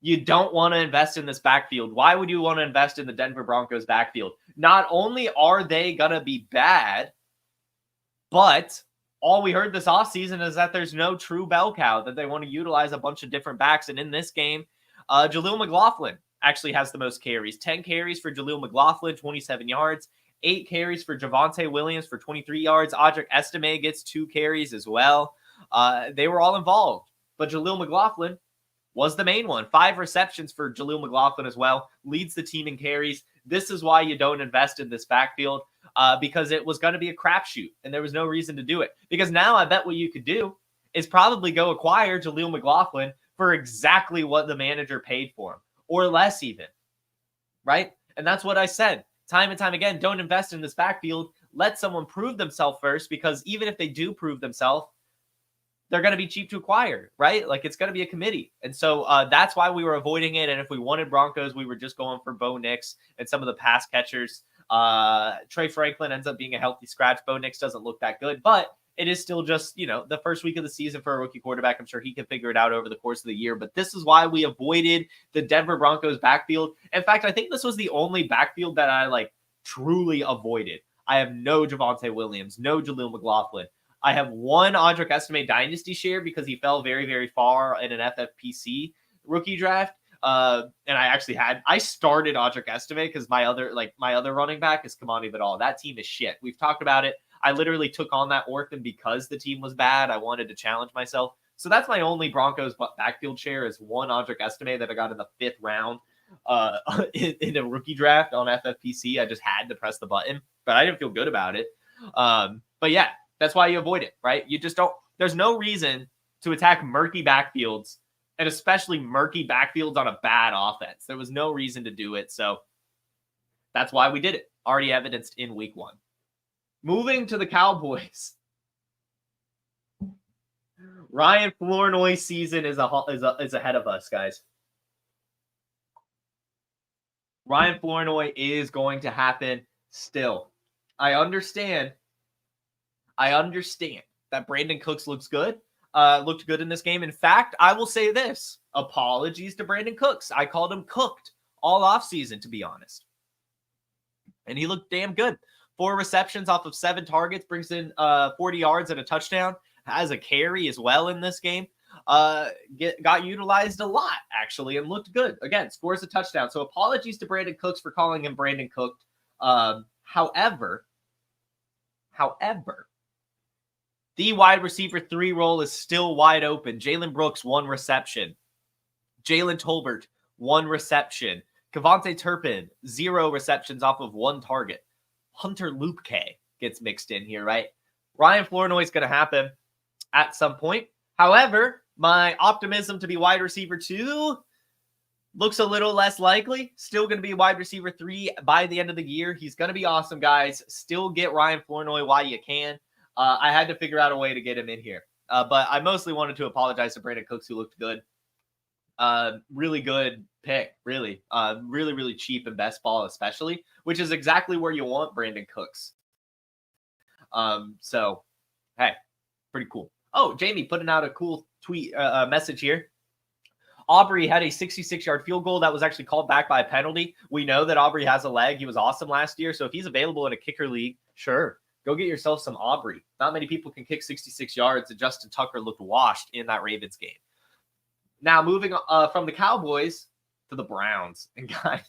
You don't want to invest in this backfield. Why would you want to invest in the Denver Broncos backfield? Not only are they going to be bad, but all we heard this offseason is that there's no true bell cow, that they want to utilize a bunch of different backs. And in this game, Jaleel McLaughlin actually has the most carries. 10 carries for Jaleel McLaughlin, 27 yards. 8 carries for Javonte Williams for 23 yards. Audric Estime gets 2 carries as well. They were all involved. But Jaleel McLaughlin was the main one. 5 receptions for Jaleel McLaughlin as well. Leads the team in carries. This is why you don't invest in this backfield, because it was going to be a crapshoot, and there was no reason to do it. Because now I bet what you could do is probably go acquire Jaleel McLaughlin for exactly what the manager paid for him, or less even, right? And that's what I said. Time and time again, don't invest in this backfield. Let someone prove themselves first, because even if they do prove themselves, they're going to be cheap to acquire, right? Like, it's going to be a committee. And so that's why we were avoiding it. And if we wanted Broncos, we were just going for Bo Nix and some of the pass catchers. Trey Franklin ends up being a healthy scratch. Bo Nix doesn't look that good, but it is still just, the first week of the season for a rookie quarterback. I'm sure he can figure it out over the course of the year. But this is why we avoided the Denver Broncos backfield. In fact, I think this was the only backfield that I truly avoided. I have no Javonte Williams, no Jaleel McLaughlin. I have one Audric Estime dynasty share because he fell very, very far in an FFPC rookie draft. And I started Audric Estime because my other running back is Kamani Vidal. That team is shit. We've talked about it. I literally took on that orphan because the team was bad. I wanted to challenge myself. So that's my only Broncos backfield share, is one Audric Estime that I got in the 5th round in a rookie draft on FFPC. I just had to press the button, but I didn't feel good about it. But yeah, that's why you avoid it, right? You just don't. There's no reason to attack murky backfields, and especially murky backfields on a bad offense. There was no reason to do it. So that's why we did it. Already evidenced in week 1. Moving to the Cowboys. Ryan Flournoy's season is ahead of us, guys. Ryan Flournoy is going to happen still. I understand that Brandon Cooks looked good in this game. In fact, I will say this. Apologies to Brandon Cooks. I called him cooked all offseason, to be honest. And he looked damn good. 4 receptions off of 7 targets, brings in 40 yards and a touchdown. Has a carry as well in this game. Got utilized a lot, actually, and looked good. Again, scores a touchdown. So apologies to Brandon Cooks for calling him Brandon Cooked. However, the wide receiver 3 role is still wide open. Jalen Brooks, 1 reception. Jalen Tolbert, 1 reception. Kevontae Turpin, 0 receptions off of 1 target. Hunter Luepke gets mixed in here, right? Ryan Flournoy is going to happen at some point. However, my optimism to be wide receiver 2 looks a little less likely. Still going to be wide receiver 3 by the end of the year. He's going to be awesome, guys. Still get Ryan Flournoy while you can. I had to figure out a way to get him in here. But I mostly wanted to apologize to Brandon Cooks, who looked good. Really good pick, really. Really, really cheap in best ball, especially, which is exactly where you want Brandon Cooks. So, hey, pretty cool. Oh, Jamie putting out a cool tweet message here. Aubrey had a 66-yard field goal that was actually called back by a penalty. We know that Aubrey has a leg. He was awesome last year. So if he's available in a kicker league, sure, go get yourself some Aubrey. Not many people can kick 66 yards, and Justin Tucker looked washed in that Ravens game. Now, moving from the Cowboys to the Browns. And guys,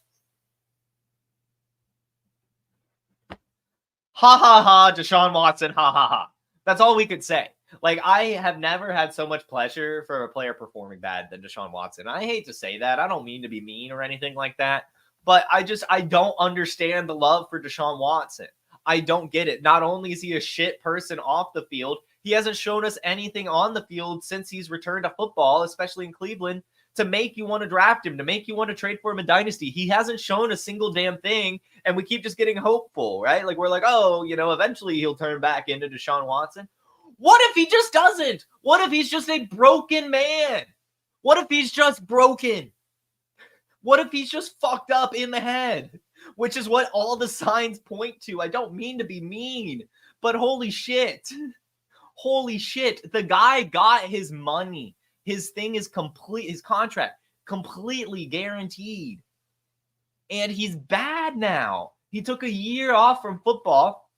ha, ha, ha, Deshaun Watson, ha, ha, ha. That's all we could say. Like, I have never had so much pleasure for a player performing bad than Deshaun Watson. I hate to say that. I don't mean to be mean or anything like that. But I don't understand the love for Deshaun Watson. I don't get it. Not only is he a shit person off the field, he hasn't shown us anything on the field since he's returned to football, especially in Cleveland, to make you want to draft him, to make you want to trade for him in Dynasty. He hasn't shown a single damn thing, and we keep just getting hopeful, right? Like, we're like, oh, eventually he'll turn back into Deshaun Watson. What if he just doesn't? What if he's just a broken man? What if he's just broken? What if he's just fucked up in the head? Which is what all the signs point to. I don't mean to be mean, but holy shit. Holy shit. The guy got his money. His thing is complete. His contract completely guaranteed. And he's bad now. He took a year off from football,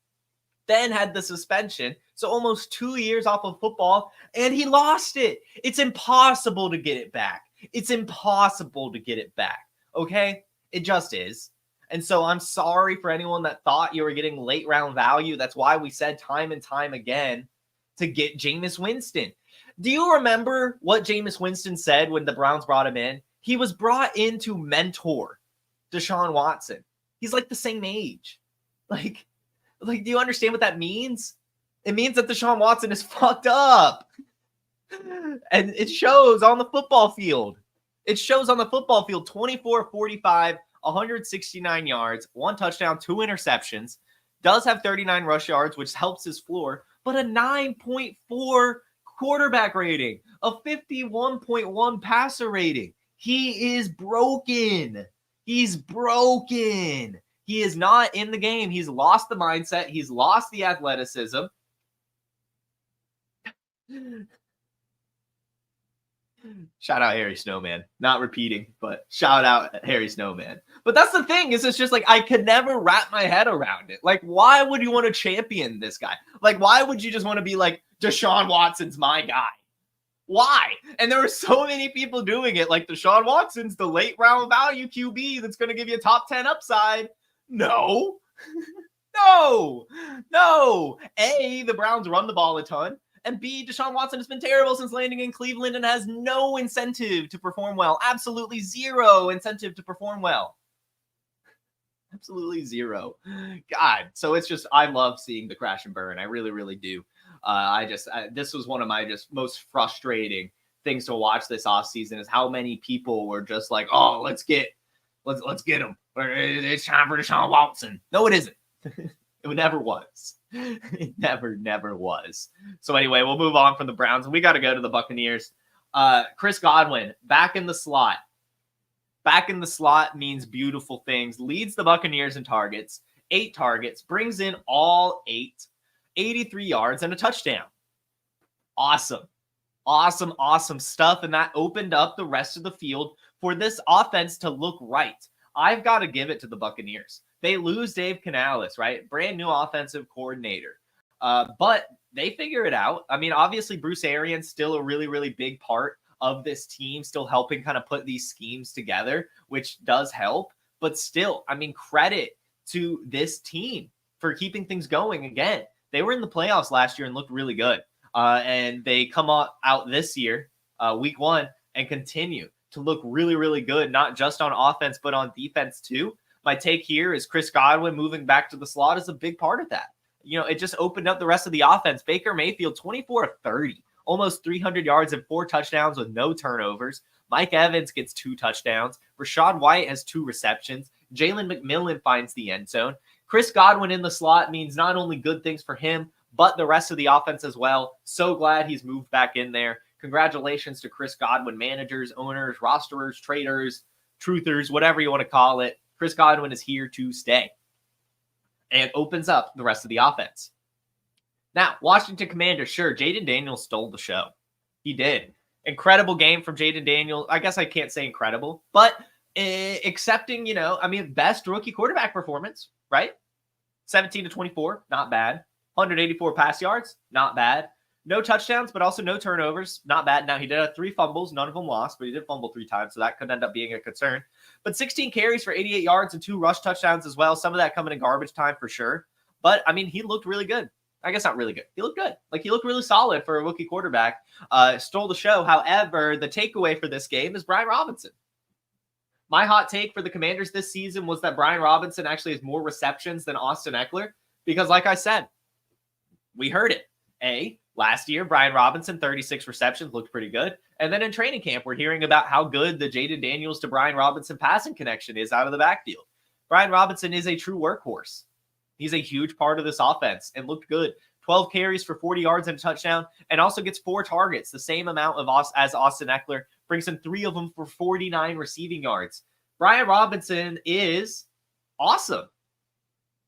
then had the suspension. So almost 2 years off of football, and he lost it. It's impossible to get it back. It's impossible to get it back. Okay? It just is. And so I'm sorry for anyone that thought you were getting late round value. That's why we said time and time again to get Jameis Winston. Do you remember what Jameis Winston said when the Browns brought him in? He was brought in to mentor Deshaun Watson. He's like the same age. Like, do you understand what that means? It means that Deshaun Watson is fucked up. And it shows on the football field. It shows on the football field. 24-45, 169 yards, 1 touchdown, 2 interceptions. Does have 39 rush yards, which helps his floor. But a 9.4 quarterback rating. A 51.1 passer rating. He is broken. He's broken. He is not in the game. He's lost the mindset. He's lost the athleticism. Shout out Harry Snowman. Not repeating, but shout out Harry Snowman. But that's the thing, is it's just like I could never wrap my head around it. Like, why would you want to champion this guy? Like, why would you just want to be like, Deshaun Watson's my guy? Why? And there were so many people doing it. Like, Deshaun Watson's the late round value QB that's going to give you a top 10 upside. No. No. A, the Browns run the ball a ton. And B, Deshaun Watson has been terrible since landing in Cleveland and has no incentive to perform well. Absolutely zero incentive to perform well. Absolutely zero. God. So it's just, I love seeing the crash and burn. I really, really do. This was one of my just most frustrating things to watch this offseason, is how many people were just like, oh, let's get him. It's time for Deshaun Watson. No, it isn't. It never was. It never was. So anyway, we'll move on from the Browns, and we got to go to the Buccaneers. Chris Godwin, back in the slot. Back in the slot means beautiful things. Leads the Buccaneers in targets. 8 targets. Brings in all 8. 83 yards and a touchdown. Awesome stuff. And that opened up the rest of the field for this offense to look right. I've got to give it to the Buccaneers. They lose Dave Canales, right? Brand new offensive coordinator. But they figure it out. I mean, obviously, Bruce Arians still a really, really big part of this team, still helping kind of put these schemes together, which does help. But still, I mean, credit to this team for keeping things going. Again, they were in the playoffs last year and looked really good. And they come out this year, week 1, and continue to look really, really good, not just on offense, but on defense too. My take here is Chris Godwin moving back to the slot is a big part of that. It just opened up the rest of the offense. Baker Mayfield, 24 of 30, almost 300 yards and 4 touchdowns with no turnovers. Mike Evans gets 2 touchdowns. Rashad White has 2 receptions. Jalen McMillan finds the end zone. Chris Godwin in the slot means not only good things for him, but the rest of the offense as well. So glad he's moved back in there. Congratulations to Chris Godwin, managers, owners, rosterers, traders, truthers, whatever you want to call it. Chris Godwin is here to stay and opens up the rest of the offense. Now, Washington Commanders, sure, Jaden Daniels stole the show. He did. Incredible game from Jaden Daniels. I guess I can't say incredible, but accepting, best rookie quarterback performance, right? 17 to 24, not bad. 184 pass yards, not bad. No touchdowns, but also no turnovers, not bad. Now, he did have 3 fumbles, none of them lost, but he did fumble 3 times, so that could end up being a concern. But 16 carries for 88 yards and 2 rush touchdowns as well. Some of that coming in garbage time for sure. But, he looked really good. I guess not really good. He looked good. He looked really solid for a rookie quarterback. Stole the show. However, the takeaway for this game is Brian Robinson. My hot take for the Commanders this season was that Brian Robinson actually has more receptions than Austin Ekeler because, like I said, we heard it. Last year, Brian Robinson, 36 receptions, looked pretty good. And then in training camp, we're hearing about how good the Jaden Daniels to Brian Robinson passing connection is out of the backfield. Brian Robinson is a true workhorse. He's a huge part of this offense and looked good. 12 carries for 40 yards and a touchdown, and also gets 4 targets, the same amount as Austin Ekeler, brings in 3 of them for 49 receiving yards. Brian Robinson is awesome.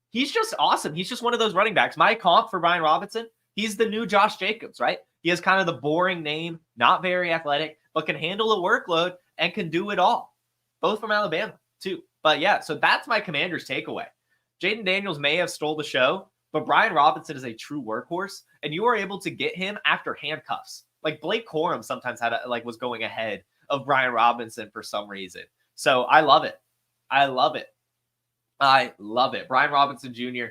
He's just awesome. He's just one of those running backs. My comp for Brian Robinson, he's the new Josh Jacobs, right? He has kind of the boring name, not very athletic, but can handle a workload and can do it all. Both from Alabama, too. But yeah, so that's my Commanders takeaway. Jaden Daniels may have stole the show, but Brian Robinson is a true workhorse, and you are able to get him after handcuffs. Like Blake Corum sometimes was going ahead of Brian Robinson for some reason. So I love it. I love it. Brian Robinson Jr.,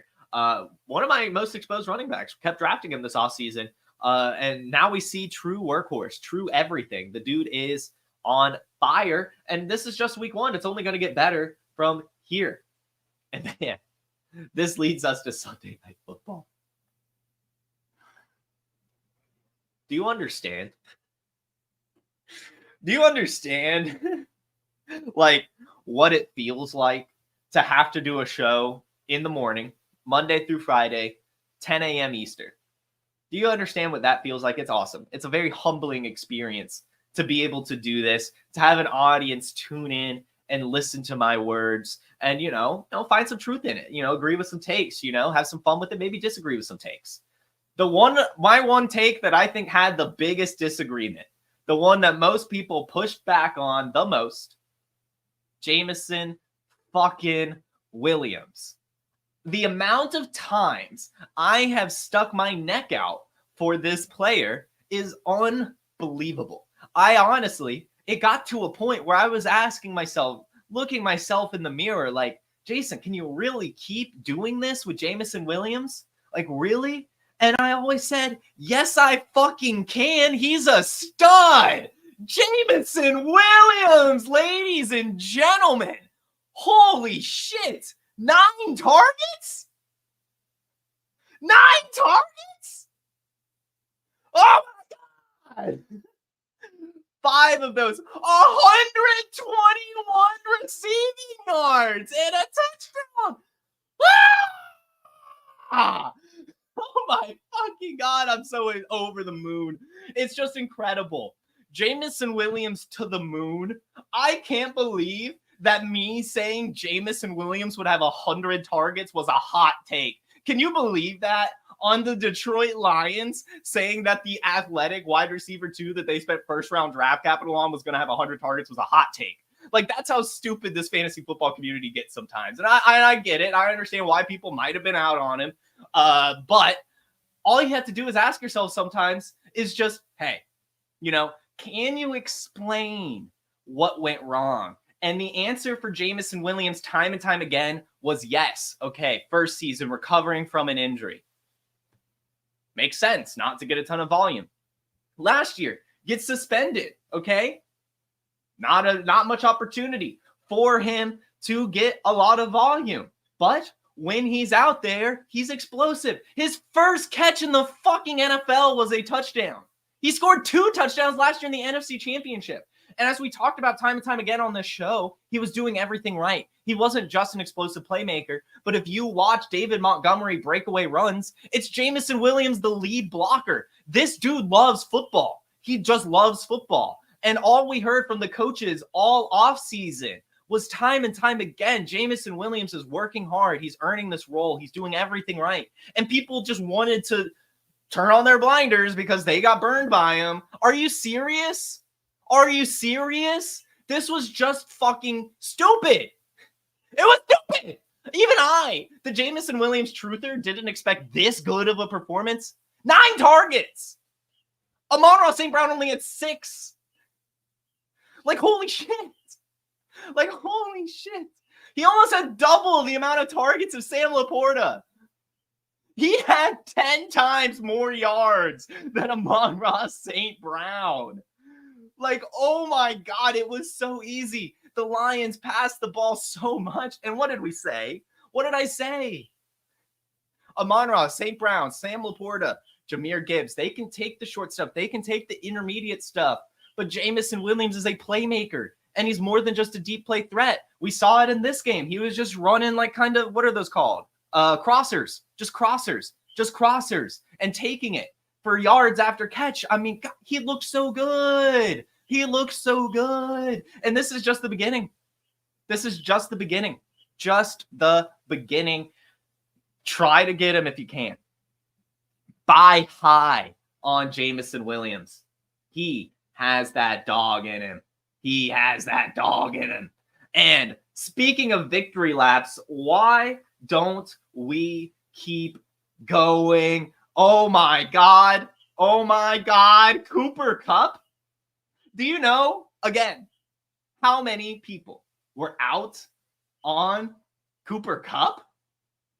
one of my most exposed running backs. Kept drafting him this offseason. And now we see true workhorse, true everything. The dude is on fire. And this is just week 1. It's only going to get better from here. And man, this leads us to Sunday Night Football. Do you understand? Do you understand what it feels like to have to do a show in the morning, Monday through Friday, 10 a.m. Eastern? Do you understand what that feels like? It's awesome. It's a very humbling experience to be able to do this, to have an audience tune in and listen to my words and, find some truth in it, agree with some takes, have some fun with it, maybe disagree with some takes. My one take that I think had the biggest disagreement, the one that most people pushed back on the most, Jameson fucking Williams. The amount of times I have stuck my neck out for this player is unbelievable. It got to a point where I was asking myself, looking myself in the mirror, like, Jason, can you really keep doing this with Jameson Williams? Like, really? And I always said, yes, I fucking can. He's a stud. Jameson Williams, ladies and gentlemen. Holy shit. 9 targets? 9 targets? Oh my God. 5 of those, 121 receiving yards and a touchdown. Ah! Oh my fucking God, I'm so over the moon. It's just incredible. Jameson Williams to the moon. I can't believe that me saying Jameson Williams would have 100 targets was a hot take. Can you believe that? On the Detroit Lions, saying that the athletic wide receiver 2 that they spent first-round draft capital on was going to have 100 targets was a hot take. That's how stupid this fantasy football community gets sometimes. And I get it. I understand why people might have been out on him. But all you have to do is ask yourself sometimes is just, hey, can you explain what went wrong? And the answer for Jameson Williams time and time again was yes. Okay, first season, recovering from an injury. Makes sense not to get a ton of volume. Last year, gets suspended, okay? Not much opportunity for him to get a lot of volume. But when he's out there, he's explosive. His first catch in the fucking NFL was a touchdown. He scored 2 touchdowns last year in the NFC Championship. And as we talked about time and time again on this show, he was doing everything right. He wasn't just an explosive playmaker, but if you watch David Montgomery breakaway runs, it's Jameson Williams, the lead blocker. This dude loves football. He just loves football. And all we heard from the coaches all offseason was time and time again, Jameson Williams is working hard. He's earning this role. He's doing everything right. And people just wanted to turn on their blinders because they got burned by him. Are you serious? Are you serious? This was just fucking stupid. It was stupid. Even I, the Jameson Williams truther, didn't expect this good of a performance. 9 targets. Amon-Ra St. Brown only had 6. Like, holy shit. Like, holy shit. He almost had double the amount of targets of Sam Laporta. He had 10 times more yards than Amon-Ra St. Brown. Like, oh my God, it was so easy. The Lions passed the ball so much. And what did we say? What did I say? Amon-Ra, St. Brown, Sam Laporta, Jahmyr Gibbs, they can take the short stuff. They can take the intermediate stuff. But Jameson Williams is a playmaker, and he's more than just a deep play threat. We saw it in this game. He was just running like kind of, what are those called? Crossers, and taking it for yards after catch. I mean, God, he looked so good. He looks so good. And this is just the beginning. This is just the beginning. Just the beginning. Try to get him if you can. Buy high on Jameson Williams. He has that dog in him. He has that dog in him. And speaking of victory laps, why don't we keep going? Oh my God. Oh my God. Cooper Kupp. Do you know, again, how many people were out on Cooper Kupp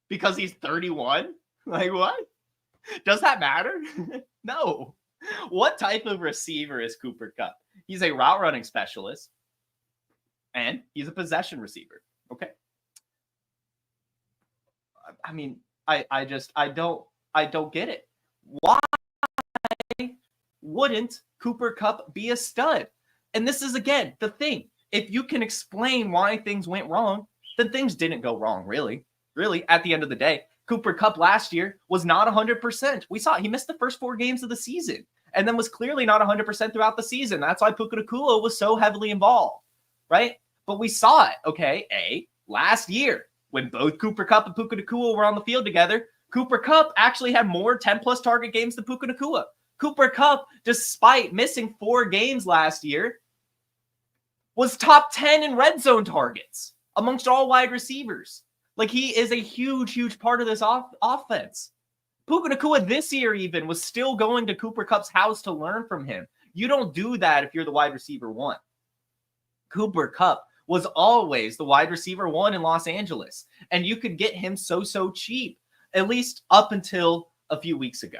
because he's 31? Like, what? Does that matter? No. What type of receiver is Cooper Kupp? He's a route running specialist, and he's a possession receiver. Okay. I mean, I don't get it. Why wouldn't Cooper Kupp be a stud? And this is, again, the thing. If you can explain why things went wrong, then things didn't go wrong, really. Really, at the end of the day. Cooper Kupp last year was not 100%. We saw it. He missed the first 4 games of the season and then was clearly not 100% throughout the season. That's why Puka Nacua was so heavily involved, right? But we saw it, okay, last year when both Cooper Kupp and Puka Nacua were on the field together, Cooper Kupp actually had more 10-plus target games than Puka Nacua. Cooper Kupp, despite missing 4 games last year, was top 10 in red zone targets amongst all wide receivers. Like, he is a huge, huge part of this offense. Puka Nacua this year even was still going to Cooper Kupp's house to learn from him. You don't do that if you're the wide receiver 1. Cooper Kupp was always the wide receiver 1 in Los Angeles, and you could get him so cheap, at least up until a few weeks ago,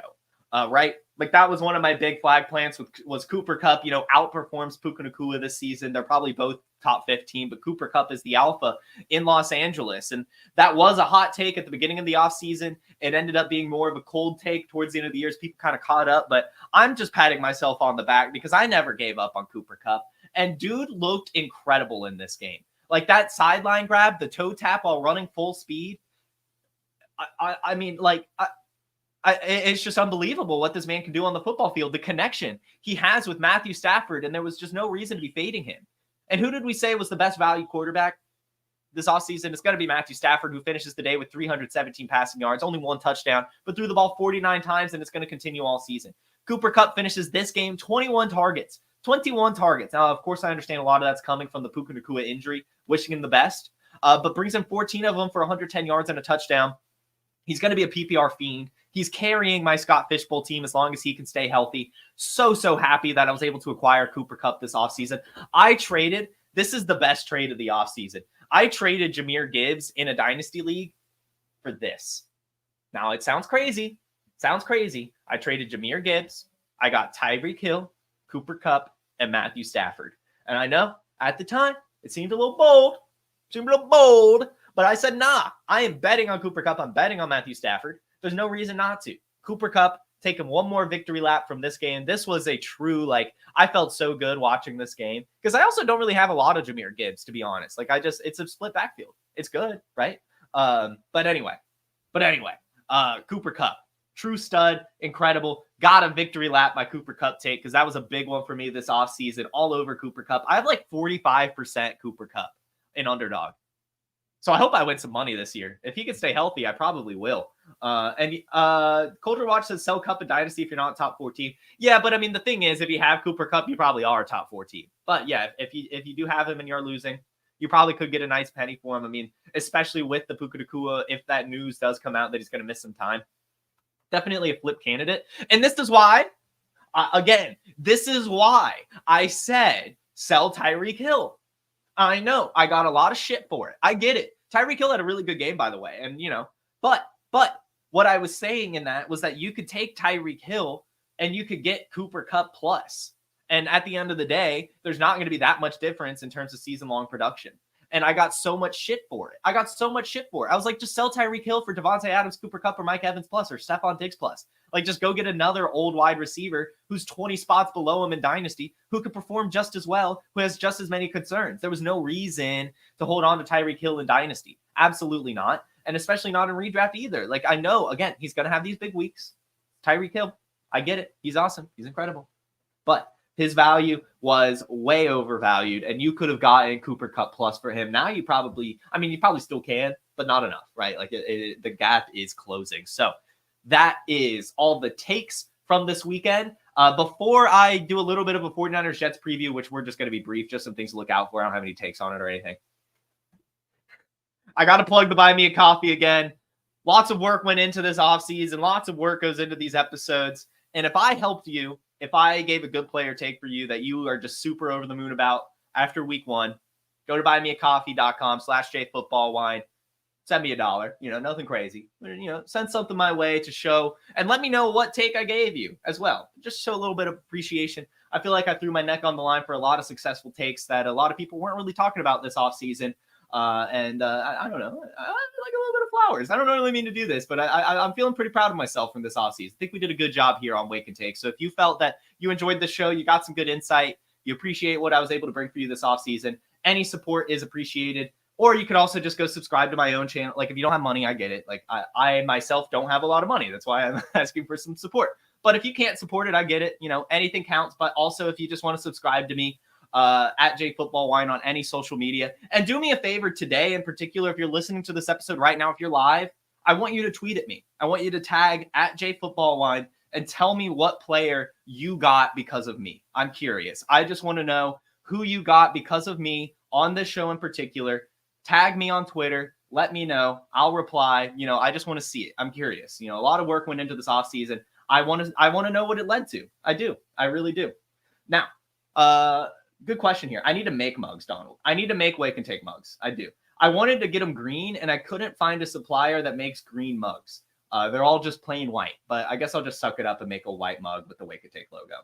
right? Like, that was one of my big flag plants was Cooper Kupp, outperforms Puka Nacua this season. They're probably both top 15, but Cooper Kupp is the alpha in Los Angeles. And that was a hot take at the beginning of the offseason. It ended up being more of a cold take towards the end of the year as people kind of caught up. But I'm just patting myself on the back because I never gave up on Cooper Kupp. And dude looked incredible in this game. Like, that sideline grab, the toe tap while running full speed. It's just unbelievable what this man can do on the football field. The connection he has with Matthew Stafford, and there was just no reason to be fading him. And who did we say was the best value quarterback this offseason? It's going to be Matthew Stafford, who finishes the day with 317 passing yards, only 1 touchdown, but threw the ball 49 times, and it's going to continue all season. Cooper Kupp finishes this game 21 targets. 21 targets. Now, of course, I understand a lot of that's coming from the Puka Nacua injury, wishing him the best, but brings in 14 of them for 110 yards and a touchdown. He's going to be a PPR fiend. He's carrying my Scott Fishbowl team as long as he can stay healthy. So happy that I was able to acquire Cooper Kupp this offseason. This is the best trade of the offseason. I traded Jahmyr Gibbs in a dynasty league for this. Now, it sounds crazy. I traded Jahmyr Gibbs. I got Tyreek Hill, Cooper Kupp, and Matthew Stafford. And I know at the time it seemed a little bold. But I said, nah, I am betting on Cooper Kupp. I'm betting on Matthew Stafford. There's no reason not to. Cooper Kupp, taking one more victory lap from this game. This was a true, I felt so good watching this game because I also don't really have a lot of Jahmyr Gibbs, to be honest. It's a split backfield. It's good, right? But anyway, Cooper Kupp, true stud, incredible. Got a victory lap by Cooper Kupp take because that was a big one for me this offseason, all over Cooper Kupp. I have 45% Cooper Kupp in underdog. So I hope I win some money this year. If he can stay healthy, I probably will. And Culture Watch says sell Cup and Dynasty if you're not top 14. Yeah, but I mean, the thing is, if you have Cooper Kupp, you probably are top 14. But yeah, if you do have him and you're losing, you probably could get a nice penny for him. I mean, especially with the Puka Nacua, if that news does come out that he's going to miss some time, definitely a flip candidate. And this is why, this is why I said sell Tyreek Hill. I know I got a lot of shit for it. I get it. Tyreek Hill had a really good game, by the way. And, but what I was saying in that was that you could take Tyreek Hill and you could get Cooper Kupp plus. And at the end of the day, there's not going to be that much difference in terms of season-long production. And I got so much shit for it. I was like, just sell Tyreek Hill for Devontae Adams, Cooper Kupp, or Mike Evans plus, or Stephon Diggs plus. Like, just go get another old wide receiver who's 20 spots below him in Dynasty, who could perform just as well, who has just as many concerns. There was no reason to hold on to Tyreek Hill in Dynasty. Absolutely not. And especially not in redraft either. Like, I know, again, he's going to have these big weeks. Tyreek Hill, I get it. He's awesome. He's incredible. But his value was way overvalued, and you could have gotten Cooper Kupp plus for him. Now you probably still can, but not enough, right? Like the gap is closing. So that is all the takes from this weekend. Before I do a little bit of a 49ers Jets preview, which we're just going to be brief, just some things to look out for. I don't have any takes on it or anything. I got to plug the Buy Me a Coffee again. Lots of work went into this offseason. Lots of work goes into these episodes. And if I helped you, if I gave a good player take for you that you are just super over the moon about after week one, go to buymeacoffee.com/jfootballwine. Send me $1. Nothing crazy. Send something my way to show and let me know what take I gave you as well. Just show a little bit of appreciation. I feel like I threw my neck on the line for a lot of successful takes that a lot of people weren't really talking about this offseason. I don't know. I like a little bit of flowers. I don't really mean to do this, but I'm feeling pretty proud of myself from this offseason. I think we did a good job here on Wake and Take. So if you felt that you enjoyed the show, you got some good insight, you appreciate what I was able to bring for you this offseason, any support is appreciated. Or you could also just go subscribe to my own channel. Like, if you don't have money, I get it. Like, I myself don't have a lot of money. That's why I'm asking for some support. But if you can't support it, I get it. Anything counts. But also, if you just want to subscribe to me, at JFootballWine on any social media. And do me a favor today in particular, if you're listening to this episode right now, if you're live, I want you to tweet at me. I want you to tag at JFootballWine and tell me what player you got because of me. I'm curious. I just want to know who you got because of me on this show in particular. Tag me on Twitter. Let me know. I'll reply. I just want to see it. I'm curious. A lot of work went into this offseason. I want to know what it led to. I do. I really do. Now, good question here. I need to make mugs, Donald. I need to make Wake and Take mugs. I do. I wanted to get them green, and I couldn't find a supplier that makes green mugs. They're all just plain white, but I guess I'll just suck it up and make a white mug with the Wake and Take logo.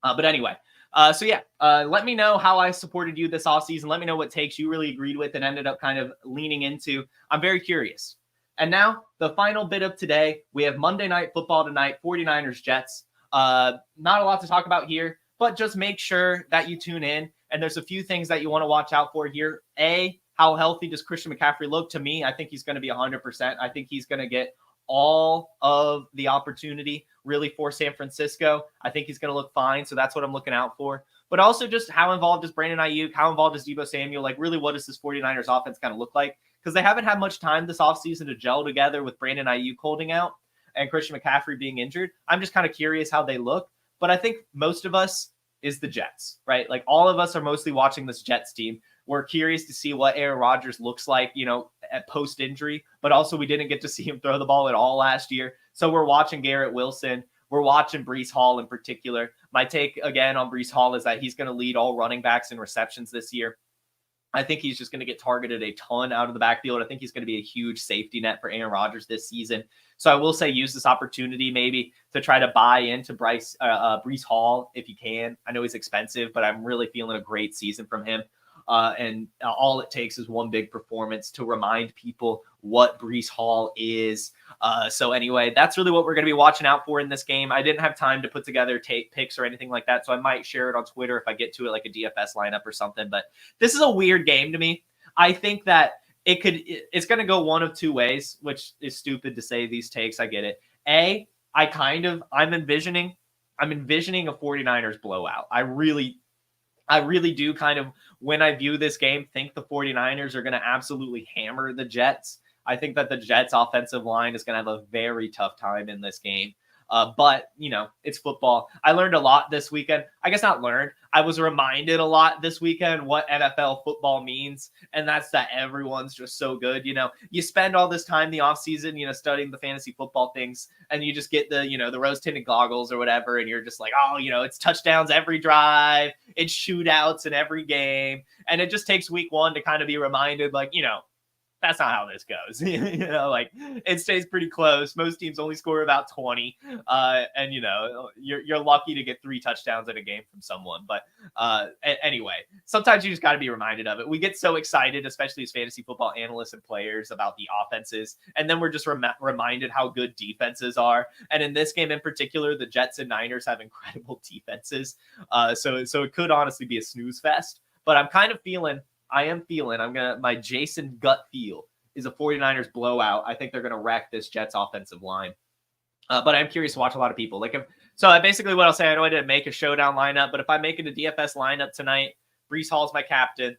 But anyway, let me know how I supported you this offseason. Let me know what takes you really agreed with and ended up kind of leaning into. I'm very curious. And now, the final bit of today, we have Monday Night Football tonight, 49ers Jets. Not a lot to talk about here, but just make sure that you tune in. And there's a few things that you want to watch out for here. A, how healthy does Christian McCaffrey look? To me, I think he's going to be 100%. I think he's going to get all of the opportunity really for San Francisco. I think he's going to look fine. So that's what I'm looking out for. But also just how involved is Brandon Ayuk? How involved is Deebo Samuel? Like, really, what does this 49ers offense kind of look like? Because they haven't had much time this offseason to gel together with Brandon Ayuk holding out and Christian McCaffrey being injured. I'm just kind of curious how they look. But I think most of us is the Jets, right? Like, all of us are mostly watching this Jets team. We're curious to see what Aaron Rodgers looks like, at post-injury, but also we didn't get to see him throw the ball at all last year. So we're watching Garrett Wilson. We're watching Breece Hall in particular. My take, again, on Breece Hall is that he's going to lead all running backs in receptions this year. I think he's just going to get targeted a ton out of the backfield. I think he's going to be a huge safety net for Aaron Rodgers this season. So I will say use this opportunity maybe to try to buy into Breece Hall if you can. I know he's expensive, but I'm really feeling a great season from him. And all it takes is one big performance to remind people what Breece Hall is. So anyway, that's really what we're going to be watching out for in this game. I didn't have time to put together tape picks or anything like that, so I might share it on Twitter if I get to it, like a DFS lineup or something. But this is a weird game to me. I think that it's going to go one of two ways, which is stupid to say these takes. I get it. I'm envisioning a 49ers blowout. I really I really do kind of, when I view this game, think the 49ers are going to absolutely hammer the Jets. I think that the Jets offensive line is going to have a very tough time in this game. But, it's football. I learned a lot this weekend. I guess not learned. I was reminded a lot this weekend what NFL football means. And that's that everyone's just so good. You spend all this time in the offseason, studying the fantasy football things. And you just get the rose tinted goggles or whatever. And you're just like, oh, it's touchdowns every drive. It's shootouts in every game. And it just takes week one to kind of be reminded, like, that's not how this goes. It stays pretty close. Most teams only score about 20. And you're lucky to get 3 touchdowns in a game from someone. But anyway, sometimes you just got to be reminded of it. We get so excited, especially as fantasy football analysts and players, about the offenses. And then we're just reminded how good defenses are. And in this game in particular, the Jets and Niners have incredible defenses. So it could honestly be a snooze fest. But I'm kind of feeling my Jason gut feel is a 49ers blowout. I think they're going to wreck this Jets offensive line. But I'm curious to watch a lot of people. Basically what I'll say, I know I didn't make a showdown lineup, but if I make it a DFS lineup tonight, Breece Hall's my captain.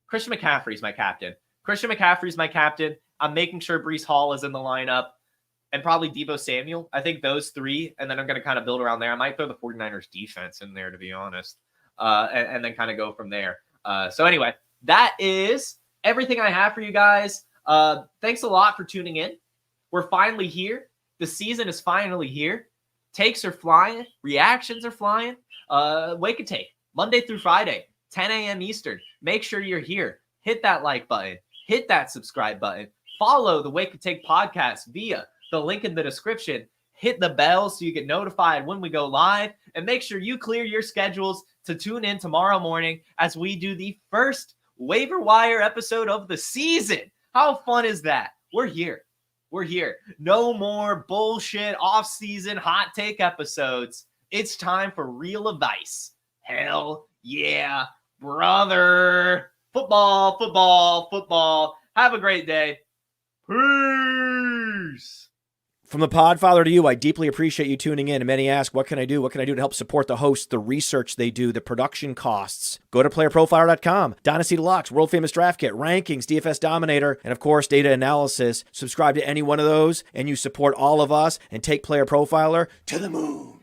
Christian McCaffrey's my captain. I'm making sure Breece Hall is in the lineup, and probably Deebo Samuel. I think those 3, and then I'm going to kind of build around there. I might throw the 49ers defense in there, to be honest, and then kind of go from there. So anyway, that is everything I have for you guys. Thanks a lot for tuning in. We're finally here. The season is finally here. Takes are flying. Reactions are flying. Wake and Take, Monday through Friday, 10 a.m. Eastern. Make sure you're here. Hit that like button. Hit that subscribe button. Follow the Wake and Take podcast via the link in the description. Hit the bell so you get notified when we go live. And make sure you clear your schedules to tune in tomorrow morning as we do the first waiver wire episode of the season. How fun is that? We're here. No more bullshit off-season hot take episodes. It's time for real advice. Hell yeah, brother. Football. Have a great day. Peace. From the Podfather to you, I deeply appreciate you tuning in. And many ask, what can I do? What can I do to help support the hosts, the research they do, the production costs? Go to PlayerProfiler.com, Dynasty Deluxe, World Famous Draft Kit, Rankings, DFS Dominator, and of course, data analysis. Subscribe to any one of those, and you support all of us and take Player Profiler to the moon.